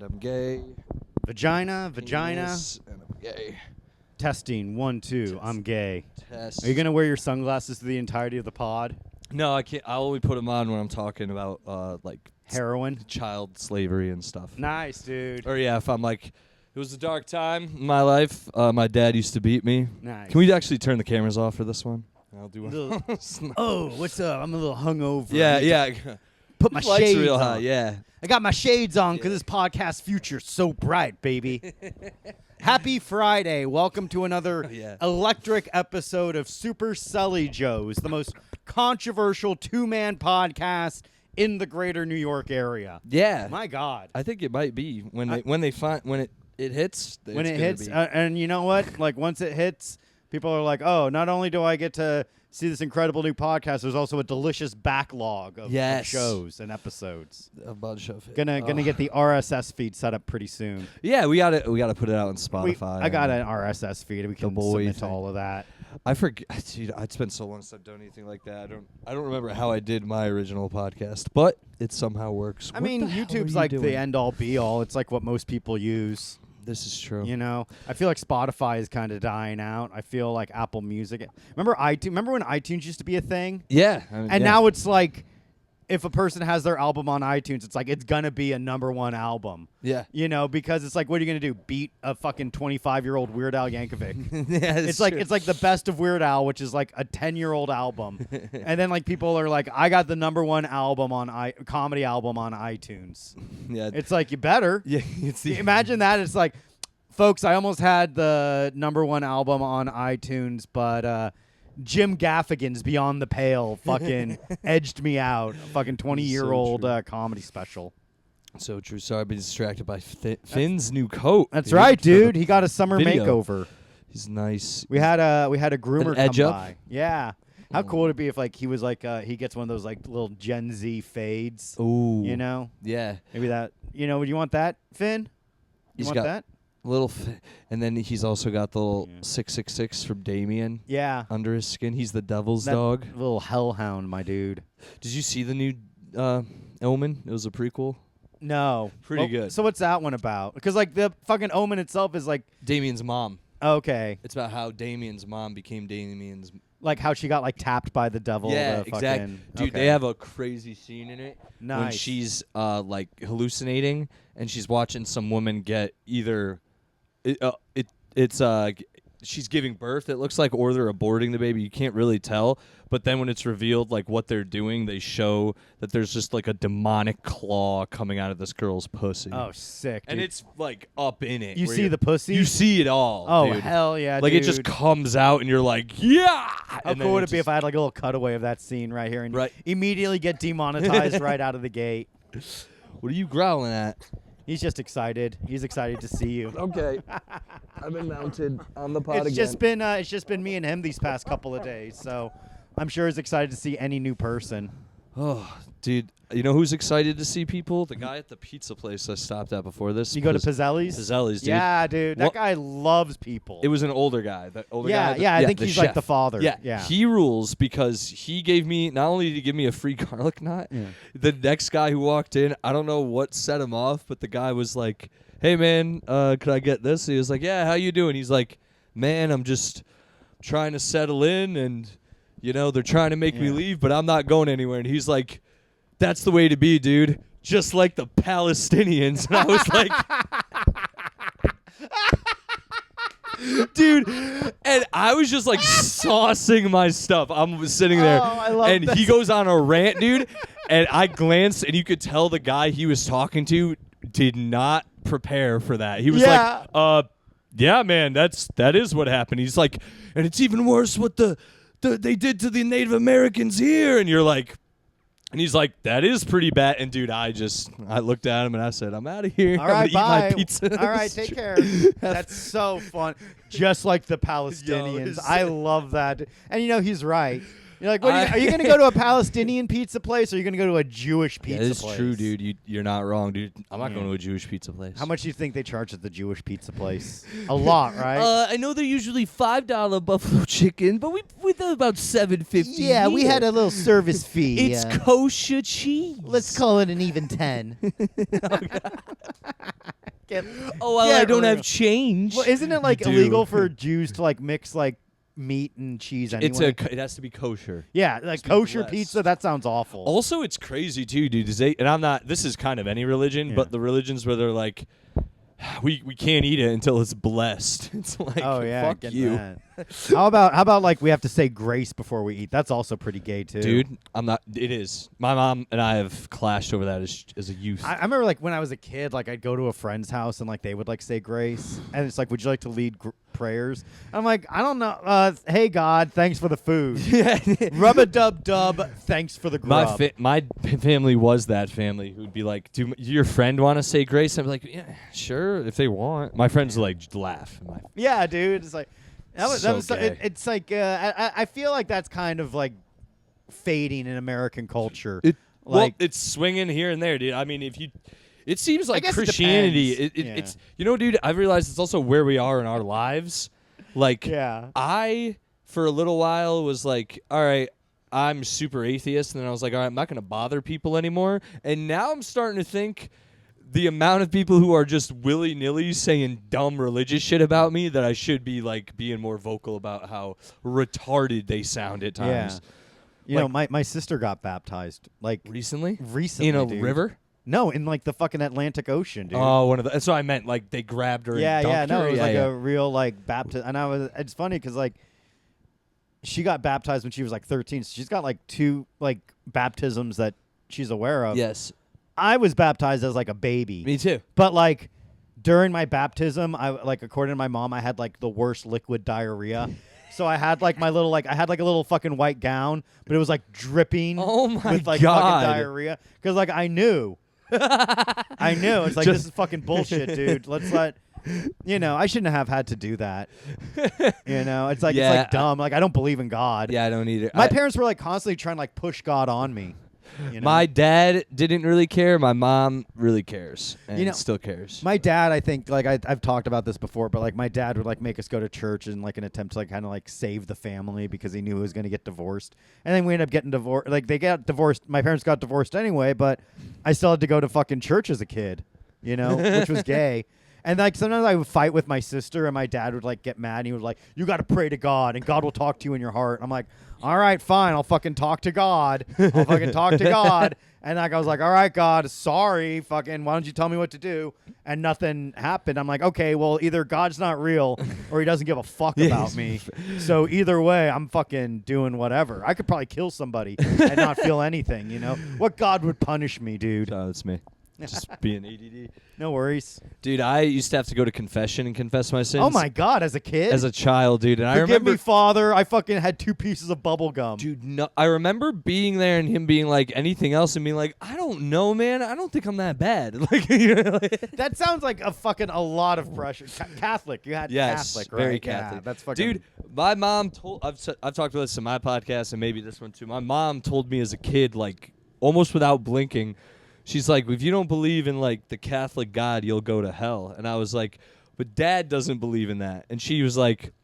I'm gay. Vagina. Penis, and I'm gay. Testing 1 2. I'm gay. Test. Are you gonna wear your sunglasses through the entirety of the pod? No, I can't. I only put them on when I'm talking about like Heroin. child slavery and stuff. Nice, dude. Or yeah, if I'm like, it was a dark time in my life. My dad used to beat me. Nice. Can we actually turn the cameras off for this one? I'll do one. Oh, what's up? I'm a little hungover. Yeah. Put my Lights shades real on. high. Yeah. I got my shades on because this podcast future's so bright, baby. Happy Friday. Welcome to another electric episode of Super Selli Joes, the most controversial two-man podcast in the greater New York area. Yeah. My God. I think it might be when it hits. When it hits, and you know what? Like once it hits, people are like, "Oh, not only do I get to see this incredible new podcast, there's also a delicious backlog of shows and episodes." A bunch of it. Gonna get the RSS feed set up pretty soon. Yeah, we gotta put it out on Spotify. I got an RSS feed. We can submit to all of that. I forget. Dude, it's been so long since I've done anything like that. I don't remember how I did my original podcast, but it somehow works. I mean, YouTube's like the end all be all. It's like what most people use. This is true. You know, I feel like Spotify is kind of dying out. I feel like Apple Music. Remember iTunes? Remember when iTunes used to be a thing? Yeah. And now it's like, if a person has their album on iTunes, it's like it's gonna be a #1 album. Yeah. You know, because it's like, what are you gonna do? Beat a fucking 25-year-old Weird Al Yankovic? Yeah, it's like the best of Weird Al, which is like a 10-year-old album, and then like people are like, I got the #1 album on comedy album on iTunes. Yeah. It's like, you better. Yeah. Imagine that. It's like, folks, I almost had the #1 album on iTunes, but Jim Gaffigan's Beyond the Pale fucking edged me out. A fucking 20-year-old comedy special. So true. Sorry, I've been distracted by Finn's new coat. That's right, dude. He got a summer Video. makeover. He's nice. We had a groomer edge come up? by. Yeah. How cool would it be if like he was like he gets one of those like little Gen Z fades? Ooh. You know? Yeah. Maybe that. You know, would you want that, Finn? You He's want got that? and then he's also got the little 666 from Damien. Yeah. Under his skin. He's the devil's That dog. Little hellhound, my dude. Did you see the new Omen? It was a prequel. No. Pretty good. So what's that one about? Because like the fucking Omen itself is like Damien's mom. okay. It's about how Damien's mom became Damien's. Like how she got like tapped by the devil. Yeah, the exactly. Dude, okay. they have a crazy scene in it when Nice. she's like hallucinating and she's watching some woman get either she's giving birth, it looks like, or they're aborting the baby. You can't really tell. But then when it's revealed like what they're doing, they show that there's just like a demonic claw coming out of this girl's pussy. Oh, sick. And dude. it's like up in it. You where see the pussy? You see it all. Oh, dude. hell yeah, Like dude. it just comes out and you're like, yeah. How cool would it be if I had like a little cutaway of that scene right here and immediately get demonetized right out of the gate? What are you growling at? He's just excited. He's excited to see you. Okay. I've been mounted on the pod It's just been me and him these past couple of days, so I'm sure he's excited to see any new person. Oh, dude. You know who's excited to see people? The guy at the pizza place I stopped at before this. You go to Pizzelli's? Pizzelli's, dude. Yeah, dude. That guy loves people. It was an older guy. That older yeah, guy. Yeah, I think the he's chef. like the father. Yeah. He rules because he gave me, not only did he give me a free garlic knot, the next guy who walked in, I don't know what set him off, but the guy was like, hey, man, could I get this? He was like, yeah, how you doing? He's like, man, I'm just trying to settle in, and, you know, they're trying to make me leave, but I'm not going anywhere. And he's like, that's the way to be, dude. Just like the Palestinians. And I was like, dude. And I was just like saucing my stuff. I'm sitting there. Oh, I love and this. he goes on a rant, dude. And I glanced, and you could tell the guy he was talking to did not prepare for that. He was like, yeah, man, that is what happened. He's like, and it's even worse what they did to the Native Americans here. And you're like, and he's like, that is pretty bad. And, dude, I looked at him and I said, I'm out of here. All right, I'm bye. Eat my pizza. All right, take care. That's so fun. Just like the Palestinians. I love that. And, you know, he's right. You're like, are you going to go to a Palestinian pizza place, or are you going to go to a Jewish pizza place? That is true, dude. You're not wrong, dude. I'm not going to a Jewish pizza place. How much do you think they charge at the Jewish pizza place? A lot, right? I know they're usually $5 buffalo chicken, but we did about $7.50. Yeah, we had a little service fee. It's kosher cheese. Let's call it an even 10. Oh, well, I don't have change. Well, isn't it like illegal for Jews to like mix like meat and cheese anyway? It has to be kosher. Yeah, like kosher pizza. That sounds awful. Also, it's crazy too, dude. And I'm not. This is kind of any religion, but the religions where they're like, we can't eat it until it's blessed. It's like, oh yeah, fuck you. how about like we have to say grace before we eat? That's also pretty gay too, dude. I'm not. It is. My mom and I have clashed over that as a youth. I remember like when I was a kid, like I'd go to a friend's house and like they would like say grace, and it's like, would you like to lead prayers? I'm like, I don't know. Hey God, thanks for the food. Rub a dub dub. Thanks for the grub. My family was that family who'd be like, "Do your friend want to say grace?" I'd be like, "Yeah, sure, if they want." My friends would like laugh. Yeah, dude. It's like gay. It's like I feel like that's kind of like fading in American culture. It's swinging here and there, dude. I mean, it seems like Christianity. It's dude. I've realized it's also where we are in our lives. Like, I for a little while was like, all right, I'm super atheist, and then I was like, all right, I'm not gonna bother people anymore. And now I'm starting to think the amount of people who are just willy-nilly saying dumb religious shit about me that I should be like being more vocal about how retarded they sound at times. You know, my sister got baptized like recently in a dude. river. No, in like the fucking Atlantic Ocean, dude. Oh, one of the. That's what I meant. Like they grabbed her. Yeah, and dunked her. No, it was a real like baptism. And it's funny because like she got baptized when she was like 13. So she's got like 2 like baptisms that she's aware of. Yes. I was baptized as like a baby. Me too. But like during my baptism, I like according to my mom, I had like the worst liquid diarrhea. So I had like my little I had like a little fucking white gown, but it was like dripping with like fucking diarrhea because like I knew. It's like this is fucking bullshit, dude. Let's let I shouldn't have had to do that. It's like it's like dumb. Like I don't believe in God. Yeah, I don't either. My parents were like constantly trying to like push God on me. My dad didn't really care. My mom really cares and still cares. My dad, I think, like I've talked about this before, but like my dad would like make us go to church in like an attempt to like kind of like save the family because he knew he was going to get divorced. And then we ended up getting divorced. Like they got divorced. My parents got divorced anyway, but I still had to go to fucking church as a kid, which was gay. And like sometimes I would fight with my sister, and my dad would like get mad. And he would like, "You got to pray to God, and God will talk to you in your heart." I'm like, "All right, fine. I'll fucking talk to God. I'll fucking talk to God." And like I was like, "All right, God, sorry, fucking. Why don't you tell me what to do?" And nothing happened. I'm like, "Okay, well, either God's not real, or he doesn't give a fuck about me. So either way, I'm fucking doing whatever. I could probably kill somebody and not feel anything. What God would punish me, dude?" Oh, that's me. Just being ADD. No worries. Dude, I used to have to go to confession and confess my sins. Oh, my God, as a kid? As a child, dude. And I remember, remember, me, Father. I fucking had 2 pieces of bubble gum. Dude, no, I remember being there and him being like anything else and being like, I don't know, man. I don't think I'm that bad. Like, that sounds like a lot of pressure. Catholic. You had Catholic, right? Very Catholic. Yeah, that's fucking... Dude, my mom told... I've talked about this in my podcast and maybe this one too. My mom told me as a kid, like, almost without blinking... She's like, if you don't believe in, like, the Catholic God, you'll go to hell. And I was like, but Dad doesn't believe in that. And she was like,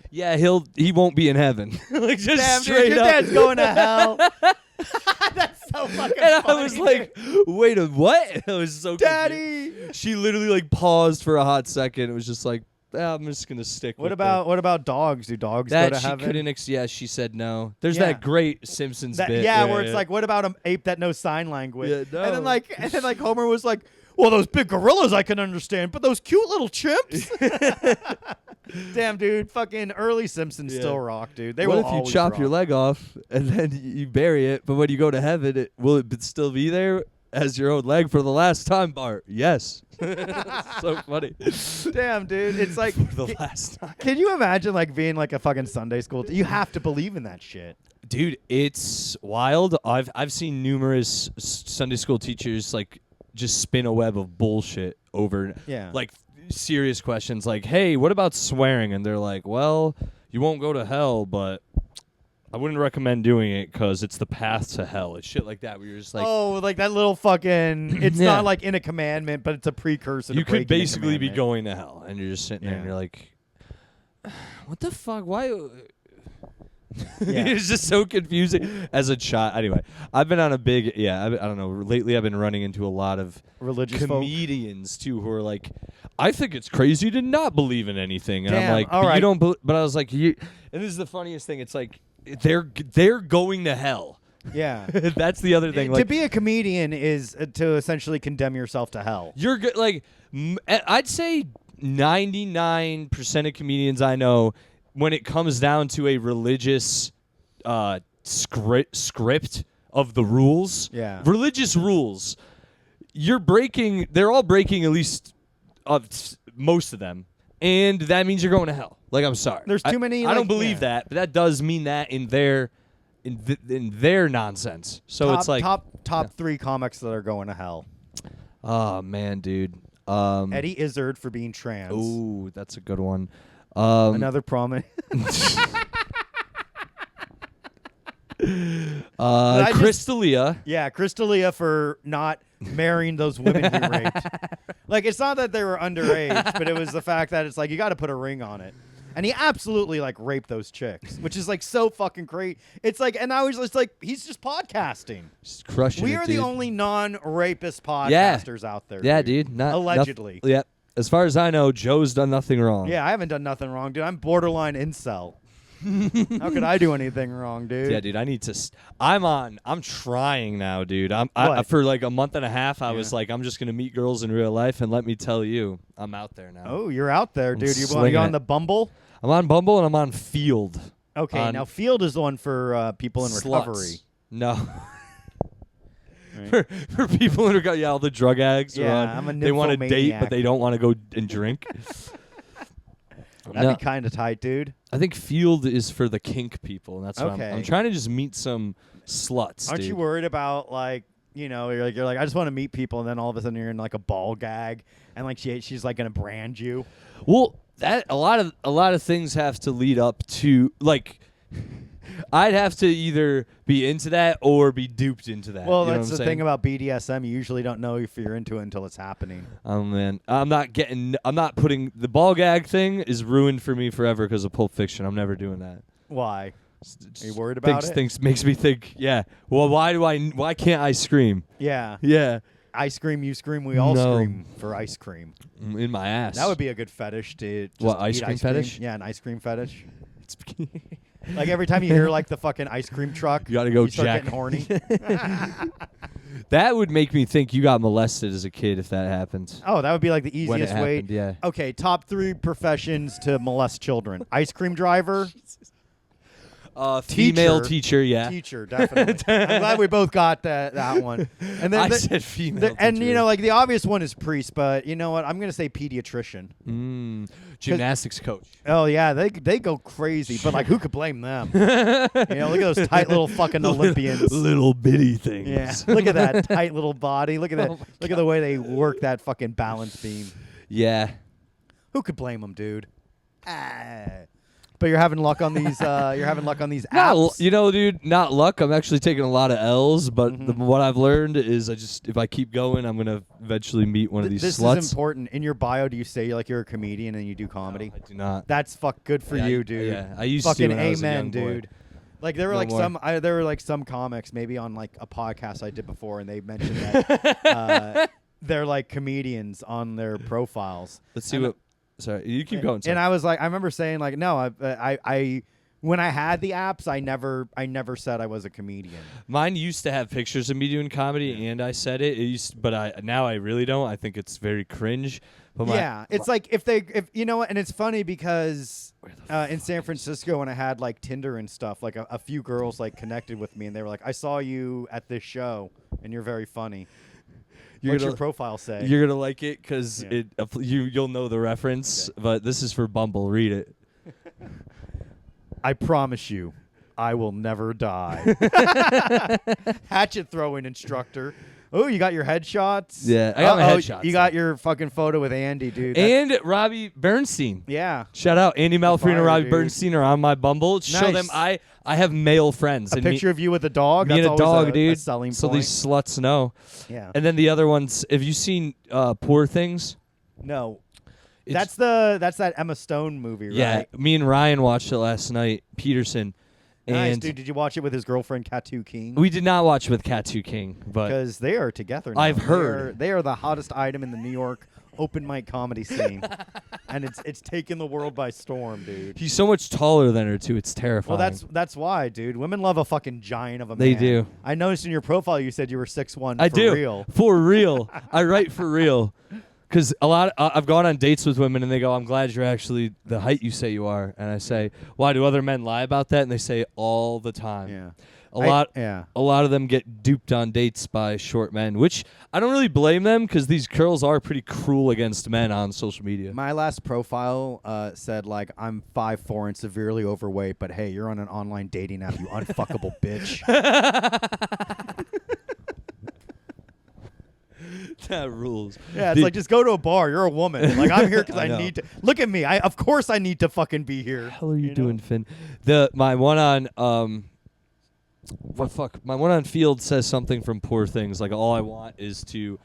yeah, he won't be in heaven. Like, just damn, straight dude, your up. Dad's going to hell. That's so fucking and funny. I was like, wait, what? I was so Daddy. confused. She literally, like, paused for a hot second. It was just like, I'm just gonna stick with what about dogs? Do dogs that go to she heaven? couldn't she said no. There's that great Simpsons bit. Yeah, where it's like, what about an ape that knows sign language? Yeah, no. And then like Homer was like, well, those big gorillas I can understand, but those cute little chimps. Damn, dude, fucking early Simpsons still rock, dude. They will What if you chop your leg off and then you bury it, but when you go to heaven, will it still be there as your own leg for the last time, Bart? Yes. So funny. Damn, dude. It's like for the last time. Can you imagine like being like a fucking Sunday school? You have to believe in that shit. Dude, it's wild. I've seen numerous Sunday school teachers like just spin a web of bullshit over like serious questions like, "Hey, what about swearing?" And they're like, "Well, you won't go to hell, but I wouldn't recommend doing it because it's the path to hell." It's shit like that where you're just like... Oh, like that little fucking... It's not like in a commandment, but it's a precursor to you could basically be commandment. going to hell, and you're just sitting there and you're like, what the fuck? Why... Yeah. It's just so confusing as a child. Anyway, I've been on a big I don't know. Lately, I've been running into a lot of religious comedians too who are like, I think it's crazy to not believe in anything, and I'm Damn, like, all but right. you don't. But I was like, and this is the funniest thing. It's like they're going to hell. Yeah. That's the other thing. To Like, be a comedian is to essentially condemn yourself to hell. you're good. Like, I'd say 99% of comedians I know, when it comes down to a religious script of the rules, religious rules, they're all breaking at least most of them, and that means you're going to hell. Like, I'm sorry. There's too many. I don't believe that, but that does mean that in their nonsense. So it's like top 3 comics that are going to hell. Oh man, dude. Eddie Izzard for being trans. Ooh, that's a good one. Another prominent. Crystalia. Yeah, Crystalia for not marrying those women he raped. Like, it's not that they were underage, but it was the fact that it's like, you got to put a ring on it. And he absolutely, like, raped those chicks, which is, like, so fucking great. It's like, and now he's just like, he's just podcasting. Just crushing We it, are dude. the only non-rapist podcasters out there. Yeah, dude. Allegedly. Yeah. As far as I know, Joe's done nothing wrong. Yeah, I haven't done nothing wrong, dude. I'm borderline incel. How could I do anything wrong, dude? Yeah, dude. I need to. I'm trying now, dude. For like a month and a half, I was like, I'm just gonna meet girls in real life, and let me tell you, I'm out there now. Oh, you're out there, dude. You slinging on it. the Bumble? I'm on Bumble and I'm on Field. Okay, now Field is the one for people in sluts. recovery. No. Right. For people in recovery, all the drug addicts are on. I'm a they want to date, nymphomaniac. but they don't want to go and drink. That'd be kind of tight, dude. I think Field is for the kink people, and that's what Okay. I'm trying to just meet some sluts. Aren't dude. you worried about, like, you know, you're like I just want to meet people, and then all of a sudden you're in like a ball gag, and like she's like gonna brand you? Well, that a lot of things have to lead up to, like, I'd have to either be into that or be duped into that. Well, you know that's what the I'm thing about BDSM. You usually don't know if you're into it until it's happening. Oh man, I'm not putting the ball gag thing is ruined for me forever because of Pulp Fiction. I'm never doing that. Why? Are you worried about it? Things makes me think. Yeah. Well, why can't I scream? Yeah. Yeah. I scream, you scream, we all No. scream for ice cream. In my ass. That would be a good fetish to just What, ice eat cream fetish? Yeah, an ice cream fetish. Like every time you hear like the fucking ice cream truck, You gotta go start jack. getting horny. That would make me think you got molested as a kid if that happened. Oh, that would be like the When it easiest way. happened, yeah. Okay, top 3 professions to molest children: ice cream driver, Female teacher, yeah. teacher, definitely. I'm glad we both got that one. And then I said female and teacher. you know, like the obvious one is priest, but you know what? I'm gonna say pediatrician. Gymnastics coach. Oh yeah, they go crazy, but like who could blame them? You know, look at those tight little fucking Olympians. Little bitty things. Yeah, look at that tight little body. Look at that. Oh my Look at the way they work that fucking balance beam. Yeah. Who could blame them, dude? But you're having luck on these. You're having luck on these Not apps. you know, dude, not luck. I'm actually taking a lot of L's, but Mm-hmm. what I've learned is if I keep going, I'm gonna eventually meet one of these This sluts. is important. In your bio, do you say like you're a comedian and you do comedy? I do not. That's good for Yeah, you, dude. Yeah, I used Fucking to. When I was a amen, young boy. dude. Like there were No like more. there were like some comics maybe on like a podcast I did before, and they mentioned that they're like comedians on their profiles. Let's see And- what. Sorry, you keep going. And I was like, I remember saying like, no, I when I had the apps, I never said I was a comedian. Mine used to have pictures of me doing comedy, and I said it. But now I really don't. I think it's very cringe. But It's like if you know what, and it's funny because in San Francisco when I had like Tinder and stuff, like a few girls like connected with me, and they were like, I saw you at this show, and you're very funny. What's your profile say? You're gonna like it because Yeah. you'll know the reference. Okay. But this is for Bumble. Read it. I promise you, I will never die. Hatchet throwing instructor. Oh, you got your headshots? Yeah, I got my headshots. You got your fucking photo with Andy, dude. And Robbie Bernstein. Yeah. Shout out Andy Malfrey and Fire, Robbie dude. Bernstein are on my Bumble. Show them Nice. I have male friends. A and picture of you with a dog. me and That's a always dog, dude. A selling so point. these sluts know. Yeah. And then the other ones. Have you seen Poor Things? No. It's- That's that Emma Stone movie, right? Yeah, me and Ryan watched it last night. Peterson, Nice, And dude. Did you watch it with his girlfriend, Katu King? we did not watch with Katu King, but Because they are together now. I've heard. They are the hottest item in the New York open mic comedy scene. And it's taken the world by storm, dude. he's so much taller than her, too. It's terrifying. Well, that's why, dude. Women love a fucking giant of a man. They do. I noticed in your profile you said you were 6'1". I for do. real. For real. I write for real. Because I've gone on dates with women and they go, I'm glad you're actually the height you say you are. And I say, why do other men lie about that? And they say all the time. Yeah. A lot of them get duped on dates by short men, which I don't really blame them because these girls are pretty cruel against men on social media. My last profile said, like, I'm 5'4" and severely overweight, but hey, you're on an online dating app, you unfuckable bitch. That rules. Yeah, it's like, just go to a bar. You're a woman. Like, I'm here because I I know. need to. Look at me. Of course I need to fucking be here. What the hell are you doing, Finn? My one on my one on Field says something from Poor Things. Like, all I want is to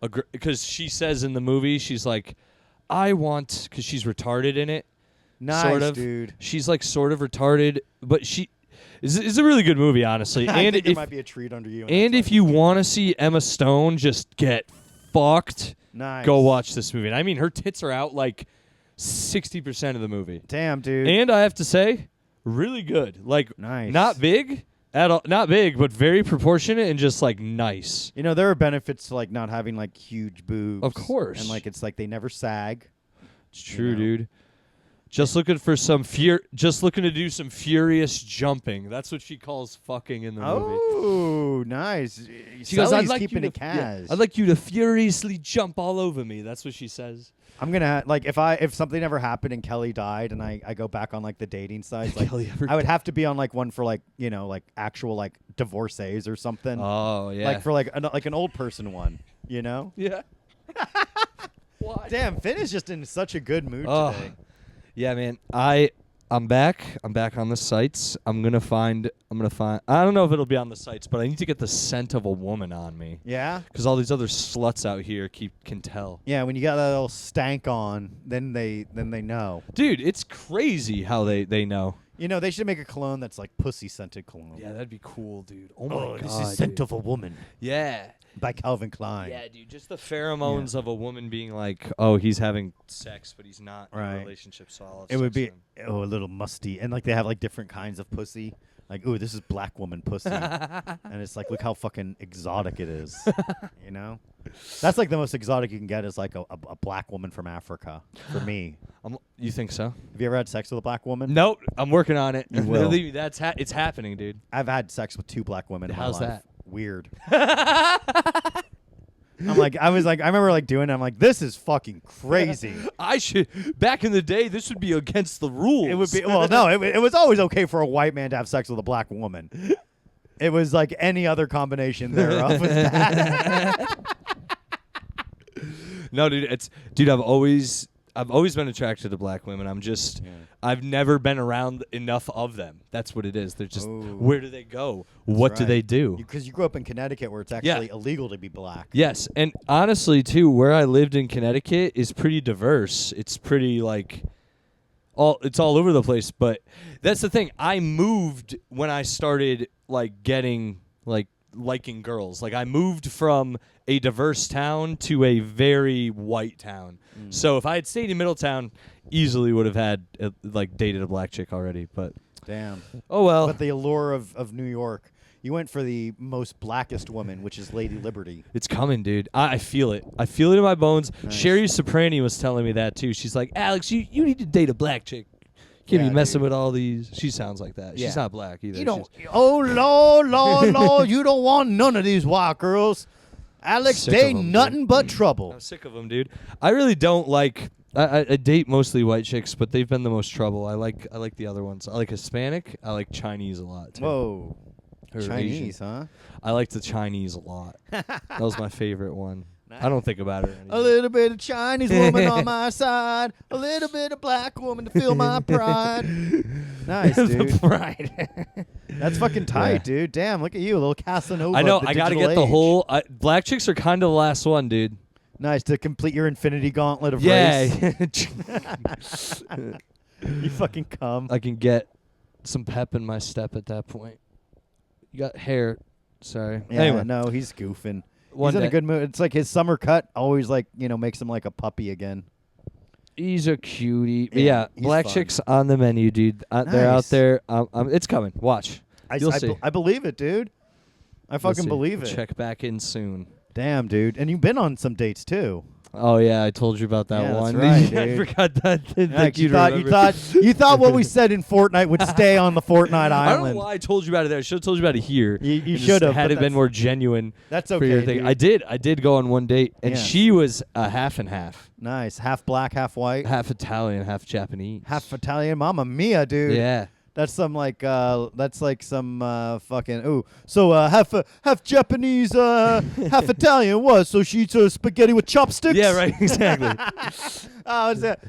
agree, because she says in the movie, she's like, I want, because she's retarded in it. Nice, sort of. dude. She's like sort of retarded, but it's a really good movie, honestly. I And think there if might be a treat under you. and if you want to see Emma Stone just get fucked, nice. go watch this movie. And I mean, her tits are out like 60% of the movie. Damn, dude. And I have to say, really good. Like, Nice. not big at all, not big, but very proportionate and just like nice. You know, there are benefits to like not having like huge boobs. Of course. And like it's like they never sag. It's true, know. dude. Just looking for some just looking to do some furious jumping. That's what she calls fucking in the movie. Oh, nice. She goes, Selli's keeping it cash. yeah, I'd like you to furiously jump all over me. That's what she says. I'm gonna like if something ever happened and Kelly died and I go back on like the dating sites, like Kelly ever I would have to be on like one for like like actual like divorcees or something. Oh, yeah. Like for like an old person one, Yeah. Why? Damn, Finn is just in such a good mood Oh. today. Yeah, man. I'm back. I'm back on the sites. I'm gonna find. I don't know if it'll be on the sites, but I need to get the scent of a woman on me. Yeah? Because all these other sluts out here can tell. Yeah, when you got that little stank on, then they know. Dude, it's crazy how they know. They should make a cologne that's like pussy scented cologne. Yeah, that'd be cool, dude. Oh my god. This is scent dude. of a woman Yeah. by Calvin Klein. Yeah, dude. Just the pheromones of a woman being like, oh, he's having sex, but he's not in Right. a relationship. So I'll have It would sex be with him. a little musty, and like they have like different kinds of pussy. Like, ooh, this is black woman pussy, and it's like, look how fucking exotic it is. That's like the most exotic you can get is like a black woman from Africa. For me, You think so? have you ever had sex with a black woman? Nope. I'm working on it. You will. Believe me, it's happening, dude. I've had sex with 2 black women. In How's my life. that? Weird. I remember like doing it. I'm like, this is fucking crazy. Back in the day, this would be against the rules. It would be it was always okay for a white man to have sex with a black woman. It was like any other combination thereof was bad. No, dude, I've always been attracted to black women. I've never been around enough of them. That's what it is. They're just, where do they go? What do they do? Because you grew up in Connecticut where it's actually illegal to be black. Yes, and honestly, too, where I lived in Connecticut is pretty diverse. It's pretty, like, it's all over the place. But that's the thing. I moved when I started, like, getting, like, liking girls. Like, I moved from a diverse town to a very white town. So if I had stayed in Middletown, easily would have had, dated a black chick already. But Damn. oh, well. But the allure of New York, you went for the most blackest woman, which is Lady Liberty. It's coming, dude. I feel it. I feel it in my bones. Nice. Sherry Soprani was telling me that, too. She's like, Alex, you need to date a black chick. Can't be messing with all these. She sounds like that. Yeah. She's not black either. You don't. Oh, Lord, you don't want none of these white girls. Alex, Sick they of 'em, nothing dude. but trouble. I'm sick of them, dude. I really don't like. I date mostly white chicks, but they've been the most trouble. I like the other ones. I like Hispanic. I like Chinese a lot, too. Whoa. Or Chinese, Asian. huh? I like the Chinese a lot. That was my favorite one. I don't think about it A anymore. little bit of Chinese woman on my side, a little bit of black woman to feel my pride. Nice, dude. Pride. That's fucking tight, dude. Damn, look at you, a little Casanova. I know. of the I gotta digital get the age. whole. Black chicks are kind of the last one, dude. Nice to complete your infinity gauntlet of Yeah. race. You fucking cum. I can get some pep in my step at that point. You got hair. Sorry. Yeah, Anyway, no, he's goofing. one He's in day. a good mood. It's like his summer cut always like makes him like a puppy again. He's a cutie. But Yeah, yeah, he's black fun. chicks on the menu, dude. They're out Nice. there. It's coming. Watch. You'll see. I believe it, dude. I You'll fucking see. believe it. Check back in soon. Damn, dude. And you've been on some dates too. Oh yeah, I told you about that Yeah, that's one. right, I dude. forgot that. Like, you thought what we said in Fortnite would stay on the Fortnite I don't know island. why I told you about it there. I should have told you about it here. You And just should have. had but it been that's- more genuine. That's For your okay, thing. dude. I did go on one date, and Yeah. she was a half and half. Nice. Half black, half white. Half Italian, half Japanese. Half Italian. Mamma mia, dude. Yeah. That's some like some fucking half Japanese, half Italian. What? So she eats spaghetti with chopsticks? Yeah, right. Exactly. Oh, it's that.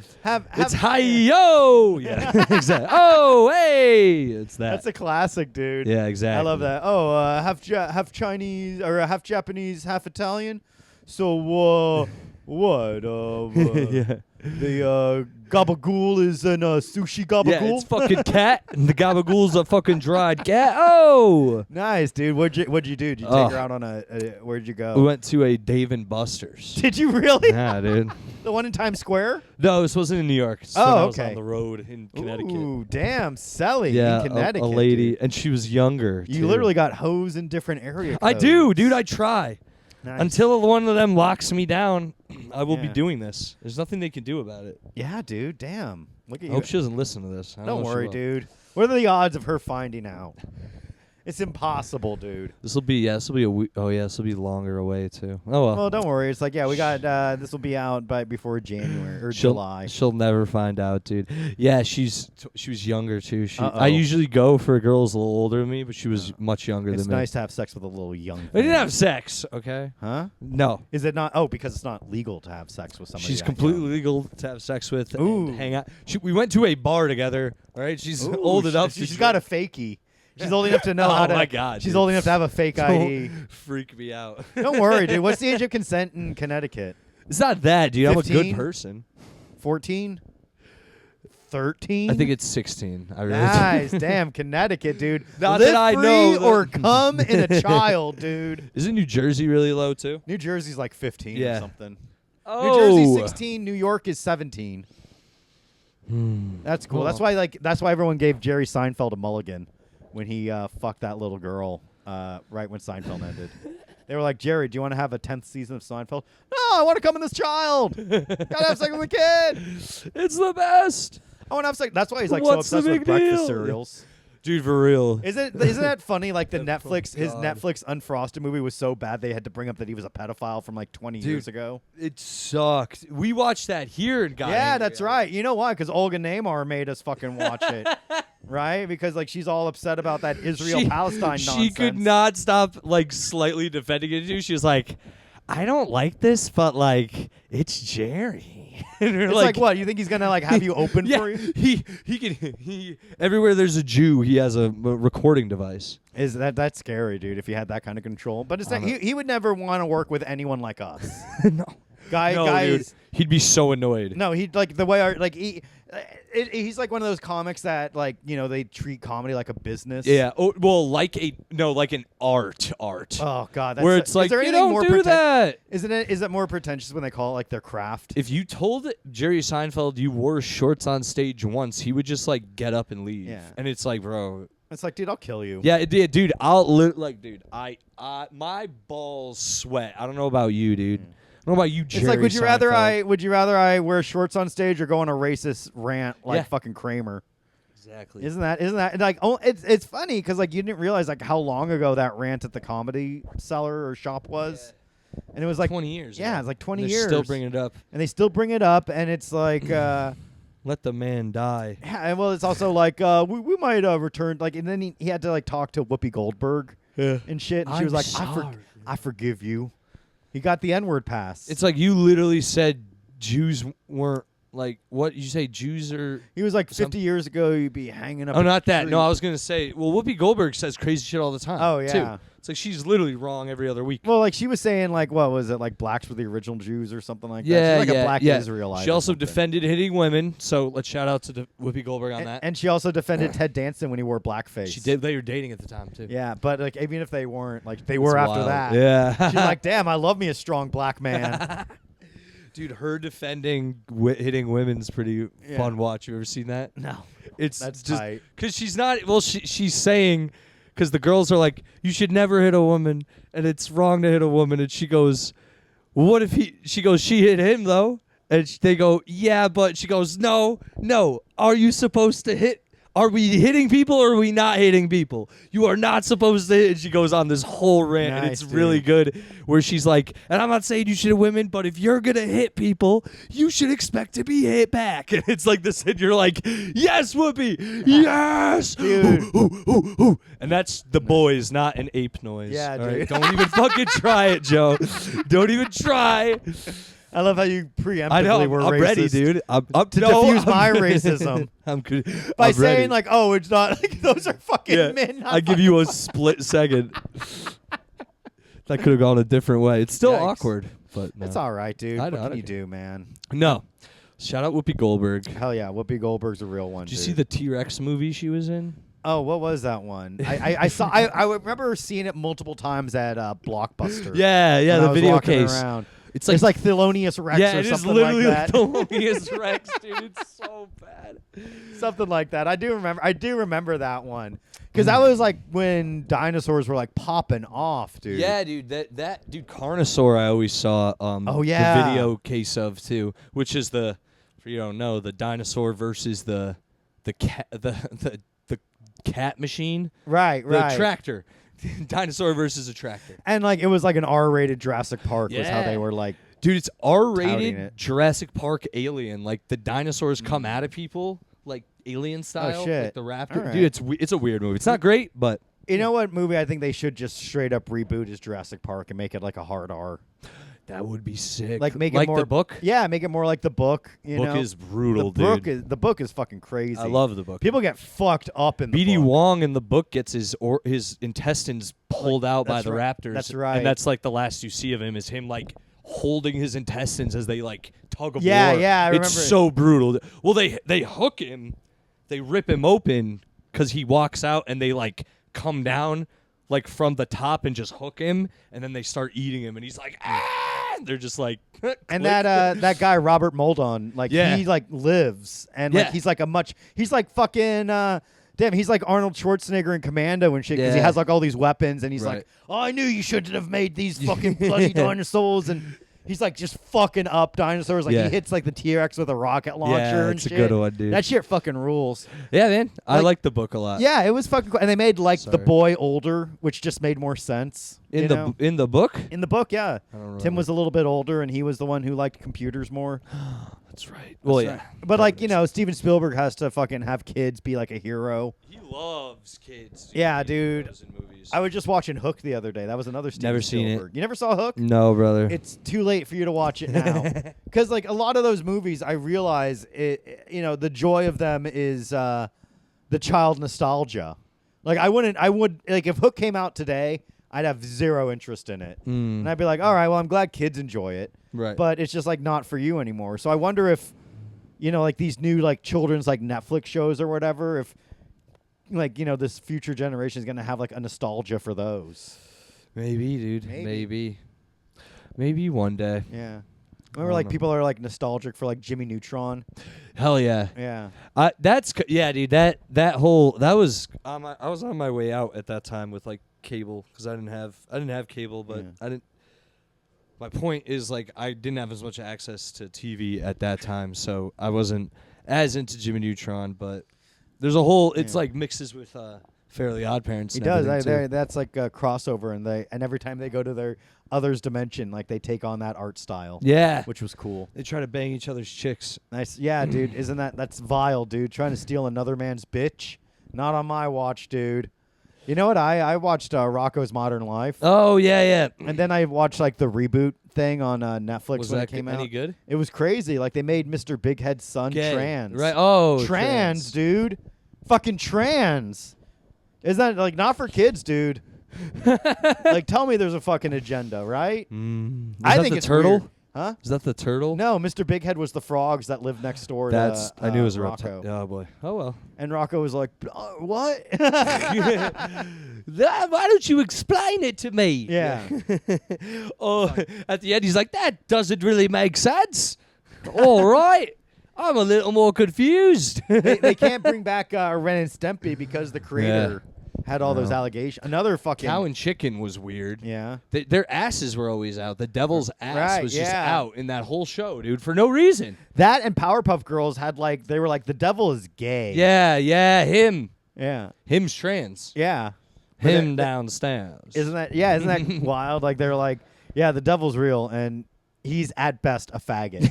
It's hi-yo. Yeah, exactly. Oh, hey. It's that. That's a classic, dude. Yeah, exactly. I love that. Oh, half Chinese or half Japanese, half Italian. So what? Yeah. The gabagool is in sushi gabagool. Yeah, it's fucking cat, and the gabagool's a fucking dried cat. Oh. Nice, dude. What'd you do? Did you take her out on where'd you go? We went to a Dave and Buster's. Did you really? Yeah, dude. The one in Times Square? No, this wasn't in New York. This Oh, one I was okay. on the road in Connecticut. Ooh, damn, Selli Yeah, in Connecticut. a lady, dude. and she was younger. You too. literally got hoes in different area I codes. do, dude. I try. Nice. Until one of them locks me down, I will be Yeah. doing this. There's nothing they can do about it. Yeah, dude. Damn. Look at I you. hope she doesn't listen to this. I Don't know she worry, will. dude. What are the odds of her finding out? It's impossible, dude. This will be a week. Oh yeah, this will be longer away too. Oh well. Well, don't worry. It's like, yeah, we got this will be out before January or She'll, July. she'll never find out, dude. Yeah, she was younger too. Uh-oh. I usually go for girls a little older than me, but she was much younger It's than me. nice to have sex with a little young. I didn't thing. have sex, okay? Huh? No. Is it not? Oh, because it's not legal to have sex with somebody. She's that completely young. legal to have sex with Ooh. and hang out. We went to a bar together, all right? She's Ooh, old enough. She's got a fakie. She's old enough to know how Oh to. my God, She's dude. old enough to have a fake ID. Don't freak me out. Don't worry, dude. What's the age of consent in Connecticut? It's not that, dude. I'm a 15? good person. 14? 13? I think it's 16. I really Nice. Damn, Connecticut, dude. Not Live that I free know that- or come in a child, dude. Isn't New Jersey really low too? New Jersey's like 15 or Yeah. something. Oh. New Jersey's 16. New York is 17. That's cool. Well. That's why everyone gave Jerry Seinfeld a mulligan when he fucked that little girl right when Seinfeld ended. They were like, Jerry, do you want to have a 10th season of Seinfeld? No, I want to come in this child. Gotta have sex with a kid. It's the best. I want to have sex. That's why he's like What's so the obsessed with big breakfast deal? cereals. Dude, for real. Isn't that funny? Like the Netflix, his God. Netflix Unfrosted movie was so bad they had to bring up that he was a pedophile from like 20 years ago. It sucked. We watched that here and got Yeah, angry that's at it. right. You know why? Because Olga Neymar made us fucking watch it, right? Because like she's all upset about that Israel-Palestine nonsense. She could not stop like slightly defending it too. She was like, I don't like this, but like it's Jerry. And we're It's like, what? You think he's gonna like have you open yeah, for you? he everywhere there's a Jew, he has a recording device. Is that's scary, dude? If he had that kind of control, but it's not, he would never want to work with anyone like us. No. Guys, Dude, he'd be so annoyed. no, he'd like the way he's like one of those comics that like they treat comedy like a business. Yeah. Oh, well, like an art. Oh God, that's Where it's like, is there you anything don't more do that. Isn't it? Is it more pretentious when they call it like their craft? If you told Jerry Seinfeld you wore shorts on stage once, he would just like get up and leave. Yeah. And it's like, bro. It's like, dude, I'll kill you. Yeah, dude. I my balls sweat. I don't know about you, dude. I don't know about you, Jerry. It's like, would you Seinfeld. rather I wear shorts on stage or go on a racist rant like Yeah. fucking Kramer? Exactly. Isn't that like? Oh, it's funny because like you didn't realize like how long ago that rant at the Comedy Cellar or shop was, and it was like 20 years. Yeah, ago. it's like 20 They're years. Still bringing it up. and they still bring it up, and it's like, Let the man die. yeah, and well, it's also like we might return like, and then he had to like talk to Whoopi Goldberg Yeah. and shit, and she I'm was like, sorry. I forgive you. He got the N-word pass. It's like you literally said Jews weren't like what you say. Jews are. He was like 50 Some- years ago, you'd be hanging up. Oh, a not that. tree. No, I was gonna say. Well, Whoopi Goldberg says crazy shit all the time. Oh, too. yeah. It's like she's literally wrong every other week. Well, like she was saying, like, what was it, like blacks were the original Jews or something like that? Yeah, She's like a black yeah. Israelite. She also defended hitting women, so let's shout out to Whoopi Goldberg on that. And she also defended Ted Danson when he wore blackface. She did. They were dating at the time too. Yeah, but like even if they weren't, like they were That's after wild. that. Yeah. She's like, damn, I love me a strong black man. Dude, her defending hitting women's pretty fun watch. You ever seen that? No. It's That's just tight. because she's not. Well, she's saying because the girls are like, you should never hit a woman, and it's wrong to hit a woman, and she goes, well, what if he? She goes, she hit him though, and they go, yeah, but she goes, no. Are you supposed to hit? Are we hitting people or are we not hitting people? You are not supposed to hit. And she goes on this whole rant, and it's really good, where she's like, and I'm not saying you should hit women, but if you're going to hit people, you should expect to be hit back. And it's like this, and you're like, yes, Whoopi, yes. Dude. Ooh. And that's the boys, not an ape noise. Yeah, all dude. right? Don't even fucking try it, Joe. Don't even try. I love how you preemptively I know. were I'm racist. ready, dude. I'm up To diffuse my racism. I'm good. By I'm saying ready. like, oh, it's not like those are fucking Yeah, men. I give you a split second. That could have gone a different way. It's still Yikes. awkward, but no. It's all right, dude. I know, What I can you don't do, man? No. Shout out Whoopi Goldberg. Hell yeah, Whoopi Goldberg's a real one. Did you dude. see the T-Rex movie she was in? Oh, what was that one? I saw. I remember seeing it multiple times at Blockbuster. Yeah, when I the was video walking case. around. It's like Thelonious Rex yeah, or it is something literally like that. Thelonious Rex, dude. It's so bad. Something like that. I do remember that one because that was like when dinosaurs were like popping off, dude. Yeah, dude. That dude Carnosaur I always saw. Oh, yeah. The video case of too, which is the for you don't know the dinosaur versus the cat the cat machine. Right. The tractor. Dinosaur versus a tractor. And like it was like an R-rated Jurassic Park was how Yeah. they were like. Dude, it's touting R-rated it. Jurassic Park Alien. Like the dinosaurs come out of people like alien style. shit. Like the raptor. All right. Dude, it's a weird movie. It's not great, but You know what movie I think they should just straight up reboot is Jurassic Park and make it like a hard R. that would be sick. Like make it like more the book. Yeah, make it more like the book. You Book know? is brutal, the dude. book is fucking crazy. I love the book. People get fucked up in the B.D. book. Wong in the book gets his intestines pulled out by that's the right. raptors. That's right. And that's like the last you see of him is him like holding his intestines as they like tug of Yeah, war. yeah, I remember It's it. so brutal. Well, they hook him, they rip him open because he walks out, and they like come down like from the top and just hook him, and then they start eating him, and he's like, ah! And they're just like, And click. that guy Robert Moldon, like Yeah. he like lives and like Yeah. he's like fucking damn, he's like Arnold Schwarzenegger in Commando and shit because he Yeah. has like all these weapons and he's Right. like, oh, I knew you shouldn't have made these fucking bloody dinosaurs and he's like just fucking up dinosaurs. Like Yeah. he hits like the T-Rex with a rocket launcher Yeah, and it's a shit. good one, dude. That shit fucking rules. Yeah, man. I Like- like the book a lot. Yeah, it was fucking cool. And they made like the Sorry. boy older, which just made more sense. In you the know? in the book. In the book, yeah. I don't Tim remember. was a little bit older and he was the one who liked computers more. That's right. Well, That's yeah. right. But like, you know, Steven Spielberg has to fucking have kids be like a hero. He loves kids. Yeah, dude. In movies. I was just watching Hook the other day. That was another Steven Never seen it. Spielberg. You never saw Hook? No, brother. It's too late for you to watch it now. Because like a lot of those movies, I realize you know, the joy of them is the child nostalgia. Like I would like if Hook came out today, I'd have zero interest in it. And I'd be like, all right, well, I'm glad kids enjoy it. Right. But it's just like not for you anymore. So I wonder if, you know, like these new like children's like Netflix shows or whatever, if like, you know, this future generation is going to have like a nostalgia for those. Maybe, dude. Maybe one day. Yeah. I Remember don't like know. people are like nostalgic for like Jimmy Neutron. Hell yeah. Yeah. Yeah, dude. That was I was on my way out at that time with like cable because I didn't have cable, but Yeah. I didn't. My point is like I didn't have as much access to TV at that time, so I wasn't as into Jimmy Neutron. But there's a whole. It's Yeah. like mixes with Fairly Odd Parents. He and does. everything, too. That's like a crossover and every time they go to their other's dimension, like they take on that art style. Yeah. Which was cool. They try to bang each other's chicks. Nice. Yeah, dude. Isn't that's vile, dude? Trying to steal another man's bitch? Not on my watch, dude. You know what? I watched Rocco's Modern Life. Oh yeah. And then I watched like the reboot thing on Netflix Was when that it came any out. good? It was crazy. Like they made Mr. Big Head's son Gay. trans. Right. Oh, Trans, dude. Fucking trans. Isn't that like not for kids, dude? Like, tell me there's a fucking agenda, right? I think think the it's turtle. weird. Huh? Is that the turtle? No, Mr. Big Head was the frogs that lived next door That's to I knew it was a Rocco. reptile. Oh boy. Oh well. And Rocco was like, what? Why don't you explain it to me? Yeah. Oh, at the end he's like, that doesn't really make sense. All right. I'm a little more confused. they can't bring back Ren and Stimpy because the creator had all those allegations. Another fucking Cow and Chicken was weird. Yeah. Their asses were always out. The devil's ass was just yeah. out in that whole show, dude, for no reason. That and Powerpuff Girls had they were like, the devil is gay. Yeah, him. Yeah. Him's trans. Yeah. Him downstairs. Isn't that wild? Like, they're like, yeah, the devil's real and he's at best a faggot.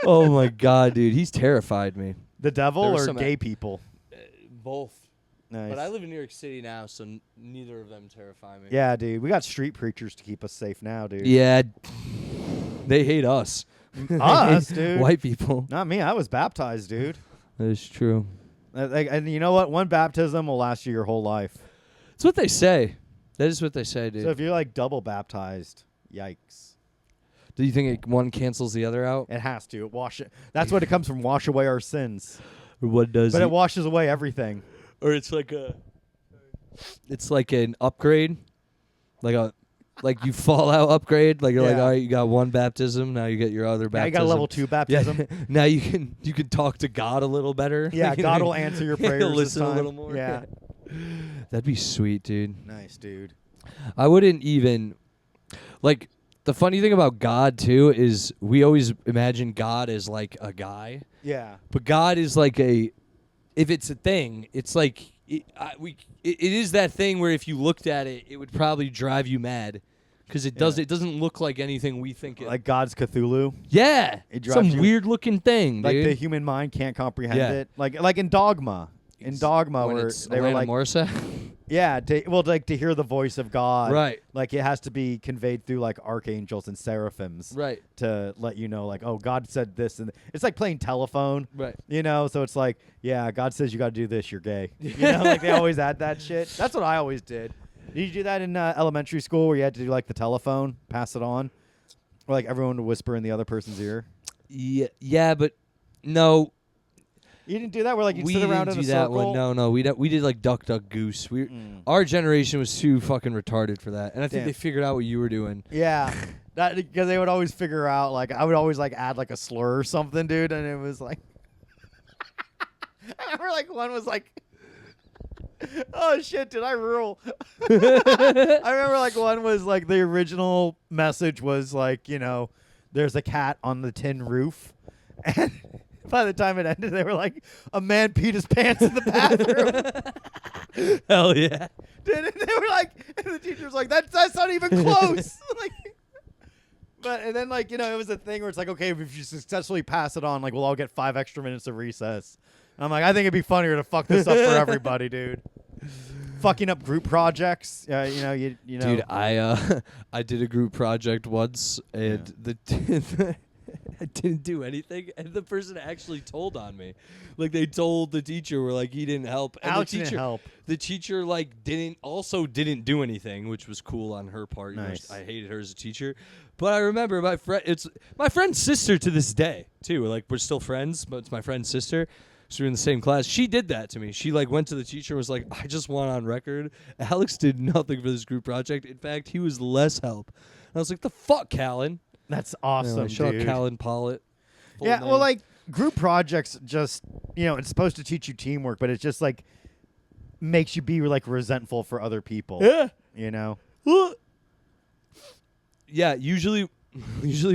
Oh my god, dude, he's terrified me. The devil There or was some gay people? Both. Nice. But I live in New York City now, so neither of them terrify me. Yeah, dude. We got street preachers to keep us safe now, dude. Yeah. They hate us. Us, dude. White people. Not me. I was baptized, dude. That is true. And you know what? One baptism will last you your whole life. It's what they say. That is what they say, dude. So if you're like double baptized, yikes. Do you think one cancels the other out? It has to. That's what it comes from. Wash away our sins. Or what does But it washes away everything. Or it's like an upgrade. Like you Fallout upgrade. Like you're like, all right, you got one baptism, now you get your other baptism. Yeah, you got a level 2 baptism. Yeah. Now you can talk to God a little better. Yeah, God will answer your prayers. He'll this listen time. a little more. Yeah. That'd be sweet, dude. Nice, dude. I wouldn't even like the funny thing about God too is we always imagine God as like a guy. Yeah. But God is like if it's a thing, it's like it is that thing where if you looked at it, it would probably drive you mad because it doesn't look like anything we think it. Like God's Cthulhu. Yeah, It drives some you- weird looking thing, Like dude. the human mind can't comprehend Yeah. it. Like in Dogma. In Dogma, when where it's they were Alanis like, Morissette. yeah, to hear the voice of God, Right. Like it has to be conveyed through like archangels and seraphims, Right. To let you know, like, oh, God said this, and it's like playing telephone, Right. You know, so it's like, yeah, God says you got to do this, you're gay, you know, like they always add that shit. That's what I always did. Did you do that in elementary school where you had to do like the telephone, pass it on, or like everyone would whisper in the other person's ear? Yeah, but no. You didn't do that where like you'd We sit around didn't in do a that circle? one. No, we did like Duck Duck Goose. Our generation was too fucking retarded for that, and I think Damn. they figured out what you were doing. Yeah, that because they would always figure out like I would always like add like a slur or something, dude, and it was like I remember like one was like, oh shit, did I rule? I remember like one was like the original message was like, you know, there's a cat on the tin roof, and by the time it ended, they were like, a man peed his pants in the bathroom. Hell yeah. Dude, and they were like, and the teacher was like, that's not even close. Like, and then like, you know, it was a thing where it's like, okay, if you successfully pass it on, like we'll all get 5 extra minutes of recess. I'm like, I think it'd be funnier to fuck this up for everybody, dude. Fucking up group projects, you know. Dude, I did a group project once, and I didn't do anything, and the person actually told on me. Like they told the teacher, were like, he didn't help. And Alex the teacher, didn't help. The teacher like didn't do anything, which was cool on her part. Nice. You know, I hated her as a teacher, but I remember it's my friend's sister to this day too. Like we're still friends, but it's my friend's sister. So we're in the same class. She did that to me. She like went to the teacher and was like, I just want on record, Alex did nothing for this group project. In fact, he was less help. And I was like, the fuck, Callan? That's awesome, Anyway, shout dude. out Callan Pollitt. Yeah, well, like group projects just, you know, it's supposed to teach you teamwork, but it just like makes you be like resentful for other people. Yeah. You know? Yeah, usually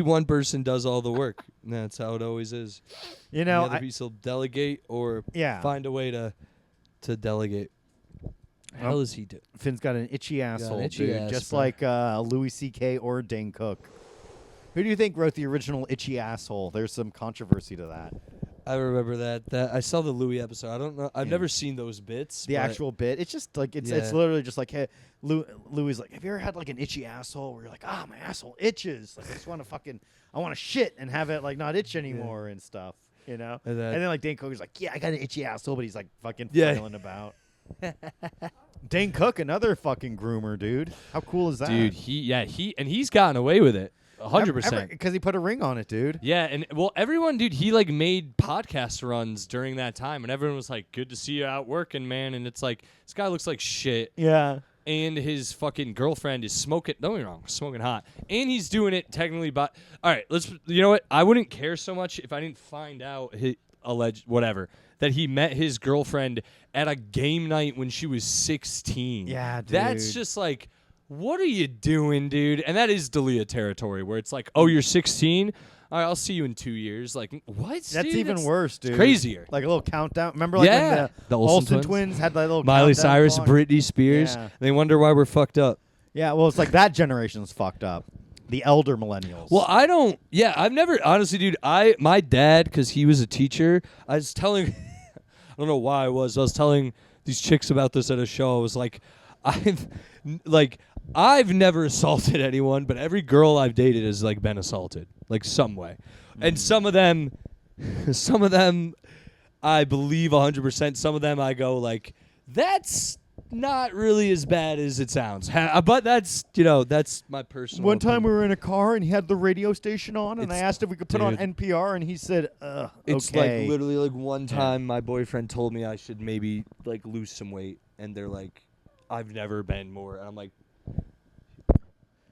one person does all the work. And that's how it always is. You know, the other piece will delegate or find a way to delegate. How does he do? Finn's got an itchy asshole, itchy dude. ass, Just bro. like Louis C.K. or Dane Cook. Who do you think wrote the original itchy asshole? There's some controversy to that. I remember that. I saw the Louis episode. I don't know. I've never seen those bits. The actual bit. It's just like it's literally just like, hey, Louis like, have you ever had like an itchy asshole where you're like, my asshole itches. Like I just want to I want to shit and have it like not itch anymore and stuff. You know? And then like Dane Cook is like, yeah, I got an itchy asshole, but he's like fucking flailing about. Dane Cook, another fucking groomer, dude. How cool is that? Dude, he's gotten away with it 100%. Because he put a ring on it, dude. Yeah, and well, everyone, dude, he like made podcast runs during that time, and everyone was like, "Good to see you out working, man." And it's like, this guy looks like shit. Yeah. And his fucking girlfriend is smoking. Don't get me wrong, smoking hot, and he's doing it technically. But all right, let's. You know what? I wouldn't care so much if I didn't find out his alleged whatever that he met his girlfriend at a game night when she was 16. Yeah, dude. That's just like, what are you doing, dude? And that is Dalia territory, where it's like, oh, you're 16. All right, I'll see you in 2 years. Like, what? That's dude? even worse, dude. Crazier. Like a little countdown. Remember, like Yeah. when The the Olsen twins had that little Miley countdown Cyrus, song? Britney Spears. Yeah. They wonder why we're fucked up. Yeah, well, it's like that generation's fucked up. The elder millennials. Well, I don't. Yeah, I've never honestly, dude. My dad, because he was a teacher. I was telling. I don't know why I was telling these chicks about this at a show. I was like, I've never assaulted anyone, but every girl I've dated has like been assaulted, like some way, and some of them, I believe 100%. Some of them I go like, that's not really as bad as it sounds. But that's that's my personal. One time we opinion. were in a car and he had the radio station on, and I asked if we could put on dude. NPR, and he said, It's okay. like literally like one time my boyfriend told me I should maybe like lose some weight, and they're like, I've never been more. And I'm like,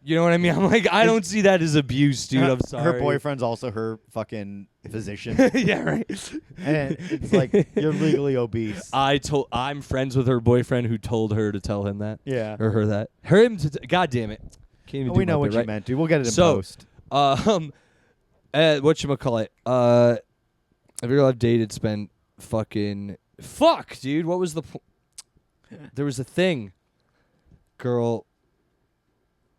you know what I mean? I'm like, I don't see that as abuse, dude. I'm sorry. Her boyfriend's also her fucking physician. Yeah, right. And it's like, you're legally obese. I'm friends with her boyfriend who told her to tell him that. Yeah. Or her that. God damn it. Can't even do We know my what bit you right. meant, dude. We'll get it in So, post. Whatchamacallit? Every girl I've dated's been fucking. Fuck, dude. What was the there was a thing. Girl.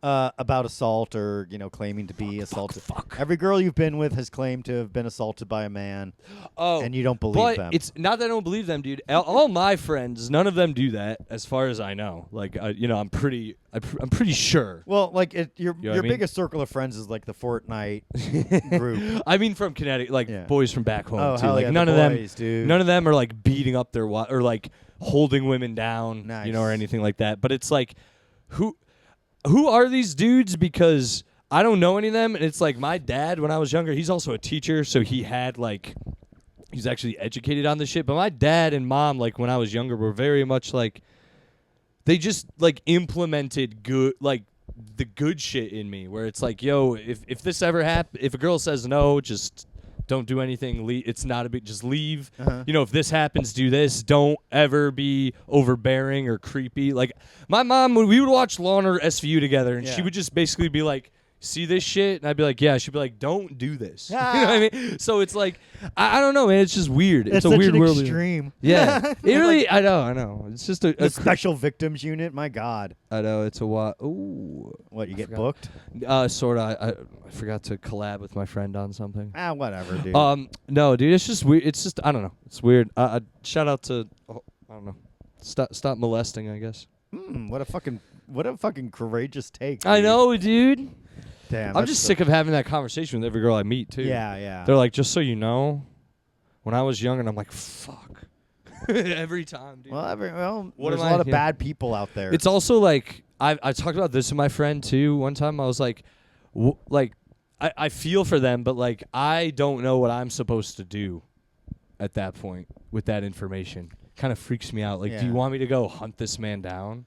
About assault or, claiming to be assaulted. Fuck. Every girl you've been with has claimed to have been assaulted by a man. Oh. And you don't believe But them. it's not that I don't believe them, dude. All my friends, none of them do that, as far as I know. Like, I'm pretty sure. Well, like your know what I mean? biggest circle of friends is like the Fortnite group. I mean, from Connecticut, like Yeah. boys from back home Oh, too. hell Like yeah, none the of boys, them, dude. none of them are like beating up their or like holding women down, Nice. or anything like that. But it's like, who are these dudes? Because I don't know any of them. And it's like my dad, when I was younger, he's also a teacher, so he had like. He's actually educated on this shit. But my dad and mom, like when I was younger, were very much like they just like implemented the good shit in me, where it's like, yo, if this ever happens, if a girl says no, just don't do anything. It's not a big, just leave. Uh-huh. If this happens, do this. Don't ever be overbearing or creepy. Like my mom, we would watch Law and Order SVU together, and she Yeah. would just basically be like, see this shit? And I'd be like, yeah. She'd be like, don't do this. You know what I mean? So it's like, I don't know, man. It's just weird. It's a such weird an world. extreme. Yeah. It really, I know. It's just a The special victims unit. My God. I know, it's a lot. Ooh. What, you get forgot. booked? Sort of. I forgot to collab with my friend on something. Whatever, dude. No, dude, it's just weird. It's just, I don't know. It's weird. Shout out to, I don't know. Stop molesting, I guess. What a fucking courageous take. I dude. know, dude. Damn. I'm just sick of having that conversation with every girl I meet, too. Yeah. They're like, just so you know, when I was young, and I'm like, fuck. Every time, dude. Well, What there's am a lot I- of yeah. bad people out there. It's also like, I talked about this with my friend, too. One time I was like, I feel for them, but like, I don't know what I'm supposed to do at that point with that information. Kind of freaks me out. Like, do Yeah. you want me to go hunt this man down?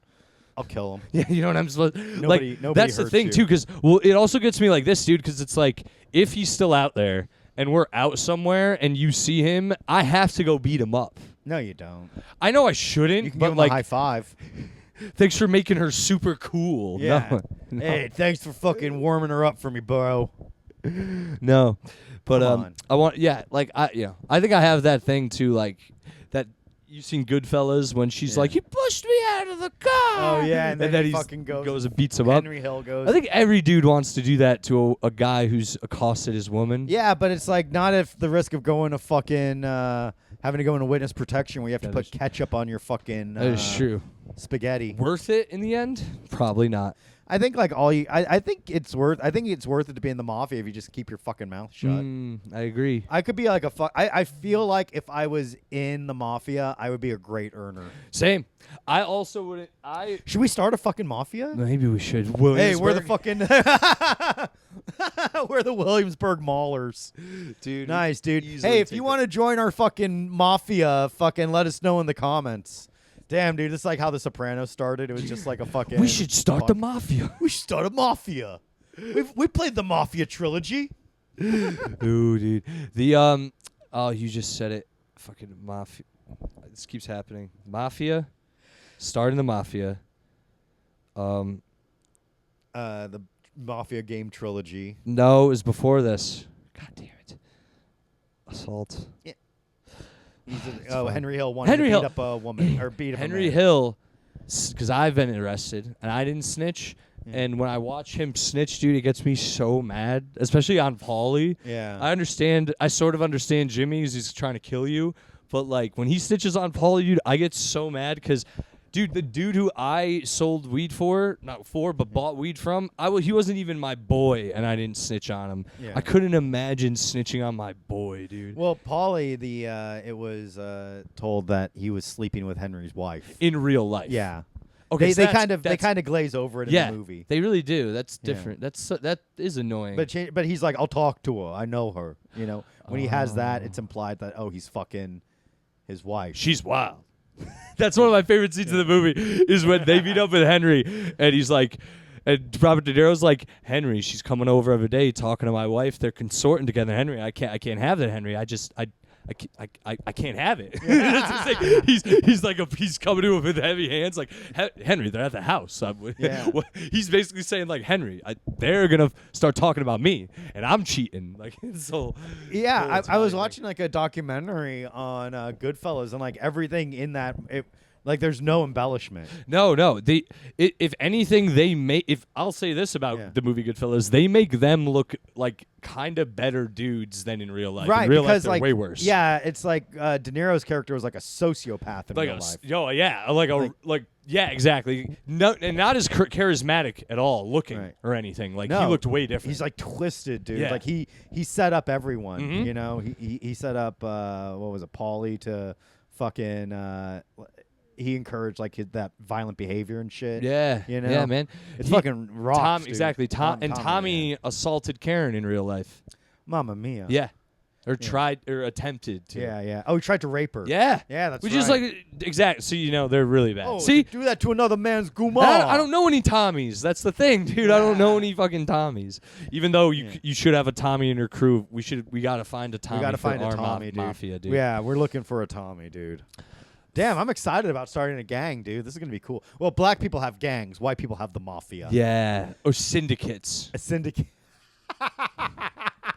I'll kill him. Yeah, you know what I'm supposed Nobody that's the hurts thing, you. too, because, it also gets me like this, dude, because it's like, if he's still out there and we're out somewhere and you see him, I have to go beat him up. No, you don't. I know I shouldn't, You can but give him like, a high five. thanks for making her super cool. Yeah. No. Hey, thanks for fucking warming her up for me, bro. No, but Come on. I want, I think I have that thing too, like that. You've seen Goodfellas when she's like, "You pushed me out of the car." Oh yeah, and then he he fucking goes and beats him up. Henry Hill goes. I think every dude wants to do that to a guy who's accosted his woman. Yeah, but it's like not if the risk of going to fucking having to go into witness protection where you have to That put is- ketchup on your fucking that is true. spaghetti. Worth it in the end? Probably not. I think like I think it's worth it to be in the mafia if you just keep your fucking mouth shut. I agree. I could be like I feel like if I was in the mafia, I would be a great earner. Same. I also wouldn't. Should we start a fucking mafia? Maybe we should. Hey, we're the fucking we're the Williamsburg Maulers, dude. Nice, dude. Hey, if you want to join our fucking mafia, fucking let us know in the comments. Damn, dude, this is like how The Sopranos started. It was just like a fucking... We should start the mafia. We should start a mafia. We played the Mafia trilogy. Ooh, dude. The, oh, you just said it. Fucking mafia. This keeps happening. Mafia. Starting the mafia. The Mafia game trilogy. No, it was before this. God damn it. Assault. Yeah. Henry Hill wanted Henry to Hill. beat up a woman or beat up Henry a man. Hill, because I've been arrested and I didn't snitch. Yeah. And when I watch him snitch, dude, it gets me so mad, especially on Paulie. Yeah. I sort of understand Jimmy because he's trying to kill you. But, like, when he snitches on Paulie, dude, I get so mad because, dude, the dude who I sold weed but bought weed from, he wasn't even my boy, and I didn't snitch on him. Yeah. I couldn't imagine snitching on my boy, dude. Well, Paulie, it was told that he was sleeping with Henry's wife in real life. Yeah. Okay, they kind of glaze over it in the movie. They really do. That's different. Yeah. That is annoying. But he's like, I'll talk to her. I know her. You know, when he has that, it's implied that he's fucking his wife. She's wild. That's one of my favorite scenes of the movie is when they meet up with Henry and he's like, and Robert De Niro's like, Henry, she's coming over every day talking to my wife. They're consorting together. Henry, I can't have that, Henry. I can't have it. He's like he's coming to him with heavy hands like, Henry, they're at the house. He's basically saying like, Henry, they're gonna start talking about me and I'm cheating. Like, so yeah. I was watching like a documentary on Goodfellas and like everything in that. Like, there's no embellishment. No. If anything, if I'll say this about the movie Goodfellas, they make them look like kind of better dudes than in real life. Right, in real because life, they're way worse. Yeah, it's like De Niro's character was like a sociopath in real life. Yeah, exactly. No, and not as charismatic at all looking or anything. Like, he looked way different. He's like twisted, dude. Yeah. Like he set up everyone. Mm-hmm. You know, he set up what was it, Paulie to fucking. He encouraged like that violent behavior and shit. Yeah, you know, yeah, man. It's fucking rocks, exactly. Tommy assaulted Karen in real life. Mamma mia. Yeah, or tried or attempted to. Yeah. Oh, he tried to rape her. Yeah, that's which is like exact. So they're really bad. Oh, see, do that to another man's guma. I don't know any Tommies. That's the thing, dude. Yeah. I don't know any fucking Tommies. Even though you should have a Tommy in your crew, we gotta find a Tommy. We gotta find a Tommy, dude. Mafia, dude. Yeah, we're looking for a Tommy, dude. Damn, I'm excited about starting a gang, dude. This is going to be cool. Well, black people have gangs. White people have the mafia. Yeah. Or syndicates. A syndicate.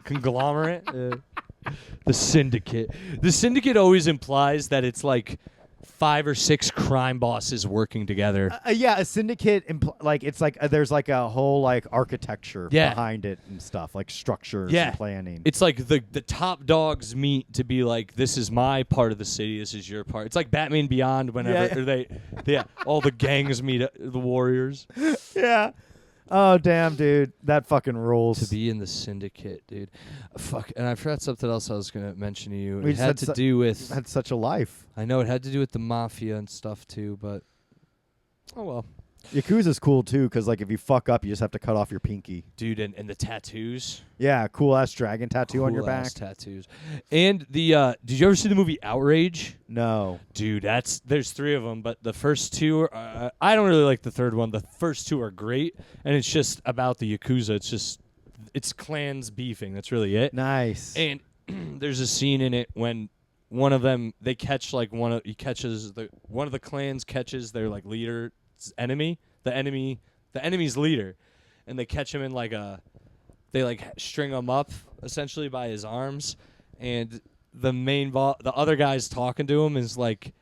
Conglomerate. The syndicate. The syndicate always implies that it's like 5 or 6 crime bosses working together. Yeah, a syndicate, it's like there's like a whole like architecture behind it and stuff, like structures and planning. It's like the top dogs meet to be like, this is my part of the city, this is your part. It's like Batman Beyond whenever all the gangs meet the warriors. Yeah. Oh, damn, dude. That fucking rules. To be in the syndicate, dude. Fuck. And I forgot something else I was going to mention to you. It had to do with... had such a life. I know. It had to do with the mafia and stuff, too, but... Oh, well. Yakuza's cool, too, because, like, if you fuck up, you just have to cut off your pinky. Dude, and the tattoos. Yeah, cool-ass dragon tattoo on your back. Cool-ass tattoos. And the... did you ever see the movie Outrage? No. Dude, there's 3 of them, but the first 2 are... I don't really like the third one. The first 2 are great, and it's just about the Yakuza. It's clans beefing. That's really it. Nice. And there's a scene in it when one of them... They catch, like, one of the clans catches their, like, leader... enemy, the enemy's leader, and they catch him in like they like string him up essentially by his arms, and the other guy's talking to him is like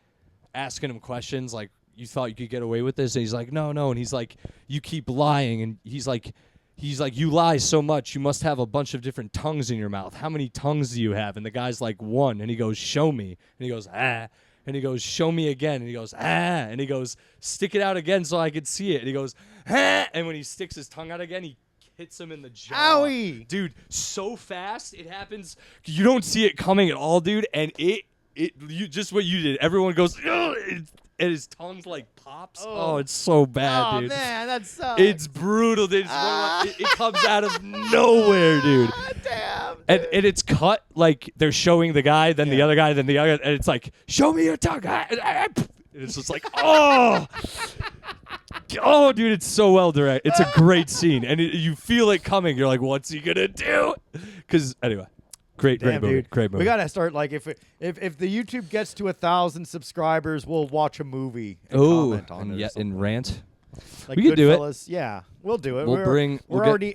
asking him questions like, you thought you could get away with this? And he's like, no, and he's like, you keep lying, and he's like, you lie so much, you must have a bunch of different tongues in your mouth. How many tongues do you have? And the guy's like, 1, and he goes, show me, and he goes, ah. And he goes, show me again. And he goes, And he goes, stick it out again so I can see it. And he goes, And when he sticks his tongue out again, he hits him in the jaw. Owie! Dude, so fast it happens. You don't see it coming at all, dude. And you just what you did. Everyone goes, and his tongue like pops. Oh, it's so bad, dude. Oh man, that sucks. It's brutal, dude. It comes out of nowhere, dude. Damn. And it's cut like they're showing the guy, then the other guy, then the other, and it's like, show me your tongue. And it's just like, oh, dude, it's so well directed. It's a great scene, and you feel it coming. You're like, what's he gonna do? Because anyway. Great movie. Dude. Great movie. We gotta start like if the YouTube gets to 1,000 subscribers, we'll watch a movie and comment on it. And rant. Like we could do it. Yeah, we'll do it.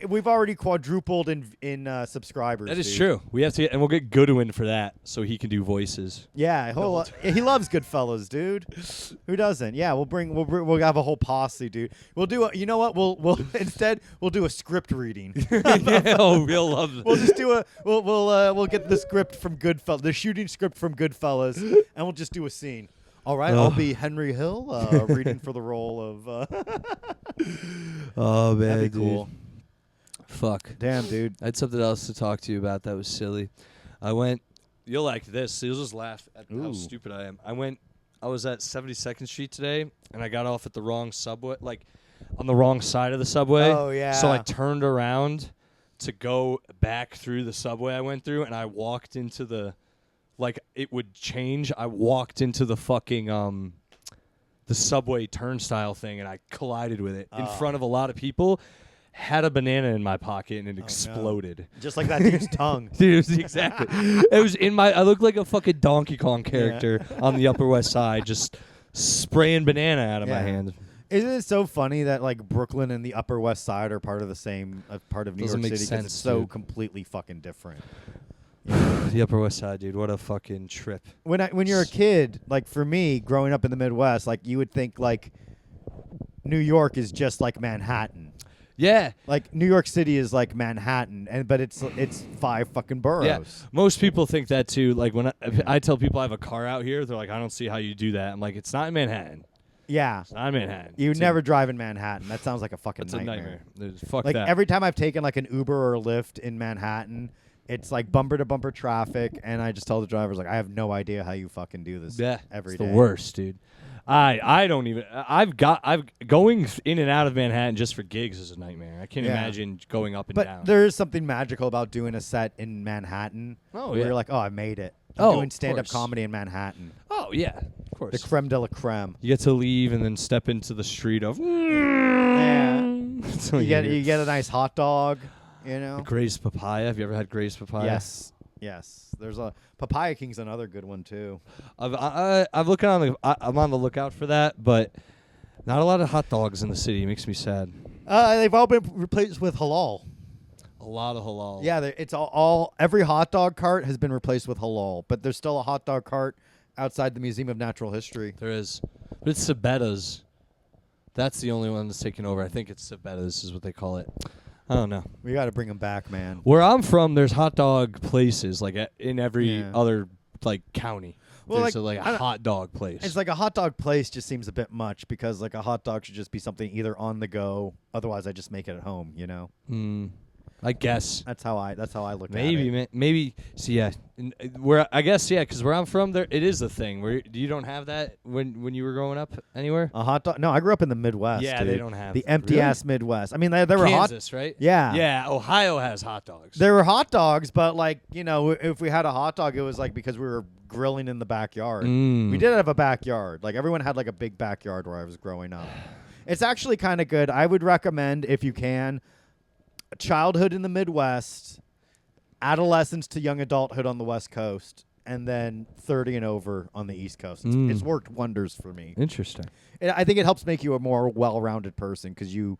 We've already quadrupled in subscribers. That is true. We have to, and we'll get Goodwin for that, so he can do voices. Yeah, he loves Goodfellas, dude. Who doesn't? Yeah, we'll have a whole posse, dude. We'll do you know what? We'll instead we'll do a script reading. We'll love that. We'll just do we'll get the script from Goodfellas, the shooting script from Goodfellas, and we'll just do a scene. All right, I'll be Henry Hill, reading for the role of. Oh man, that'd be cool. Fuck. Damn, dude. I had something else to talk to you about that was silly. You'll like this. You'll just laugh at how stupid I am. I was at 72nd Street today, and I got off at the wrong subway, like on the wrong side of the subway. Oh, yeah. So I turned around to go back through the subway I went through, and I walked into the. Like, it would change. I walked into the fucking, the subway turnstile thing, and I collided with it in front of a lot of people. Had a banana in my pocket, and it exploded. No. Just like that dude's tongue. Dude, exactly. It was I looked like a fucking Donkey Kong character on the Upper West Side, just spraying banana out of my hand. Isn't it so funny that, like, Brooklyn and the Upper West Side are part of the same, part of New York City? Doesn't make sense, it's so completely fucking different. The Upper West Side, dude. What a fucking trip. When you're a kid, like for me, growing up in the Midwest, like you would think like New York is just like Manhattan. Yeah. Like New York City is like Manhattan, but it's 5 fucking boroughs. Yeah. Most people think that too. Like when I tell people I have a car out here, they're like, I don't see how you do that. I'm like, it's not in Manhattan. Yeah. It's not in Manhattan. You would never drive in Manhattan. That sounds like a fucking nightmare. Fuck like that. Every time I've taken like an Uber or a Lyft in Manhattan, it's like bumper to bumper traffic, and I just tell the drivers like, I have no idea how you fucking do this. Yeah, every it's day. The worst, dude. I don't even. I've going in and out of Manhattan just for gigs is a nightmare. I can't imagine going up and down. But there is something magical about doing a set in Manhattan. Oh where yeah. You're like, I made it. I'm doing stand-up course. comedy in Manhattan. Oh yeah, of course. The creme de la creme. You get to leave and then step into the street of. Yeah. So you get a nice hot dog. You know. Gray's papaya. Have you ever had Gray's papaya? Yes. There's a Papaya King's another good one too. I'm on the lookout for that, but not a lot of hot dogs in the city. It makes me sad. They've all been replaced with halal. A lot of halal. Yeah, it's all every hot dog cart has been replaced with halal, but there's still a hot dog cart outside the Museum of Natural History. There is, but it's Sabetta's. That's the only one that's taken over. I think it's Sabetta's is what they call it. I don't know. We got to bring them back, man. Where I'm from, there's hot dog places like in every other like county. Well, there's a hot dog place. It's like a hot dog place just seems a bit much because like a hot dog should just be something either on the go. Otherwise, I just make it at home. You know. I guess that's how I look at it. Maybe maybe. So yeah, I guess because where I'm from, there it is a thing. Where you don't have that when you were growing up anywhere. A hot dog? No, I grew up in the Midwest. Yeah, dude. they don't have the empty ass Midwest. I mean, there were Kansas, right? Yeah, yeah. Ohio has hot dogs. There were hot dogs, but like if we had a hot dog, it was like because we were grilling in the backyard. We did have a backyard. Like everyone had like a big backyard where I was growing up. It's actually kind of good. I would recommend if you can. Childhood in the Midwest, adolescence to young adulthood on the West Coast, and then 30 and over on the East Coast. It's worked wonders for me. Interesting. I think it helps make you a more well-rounded person because you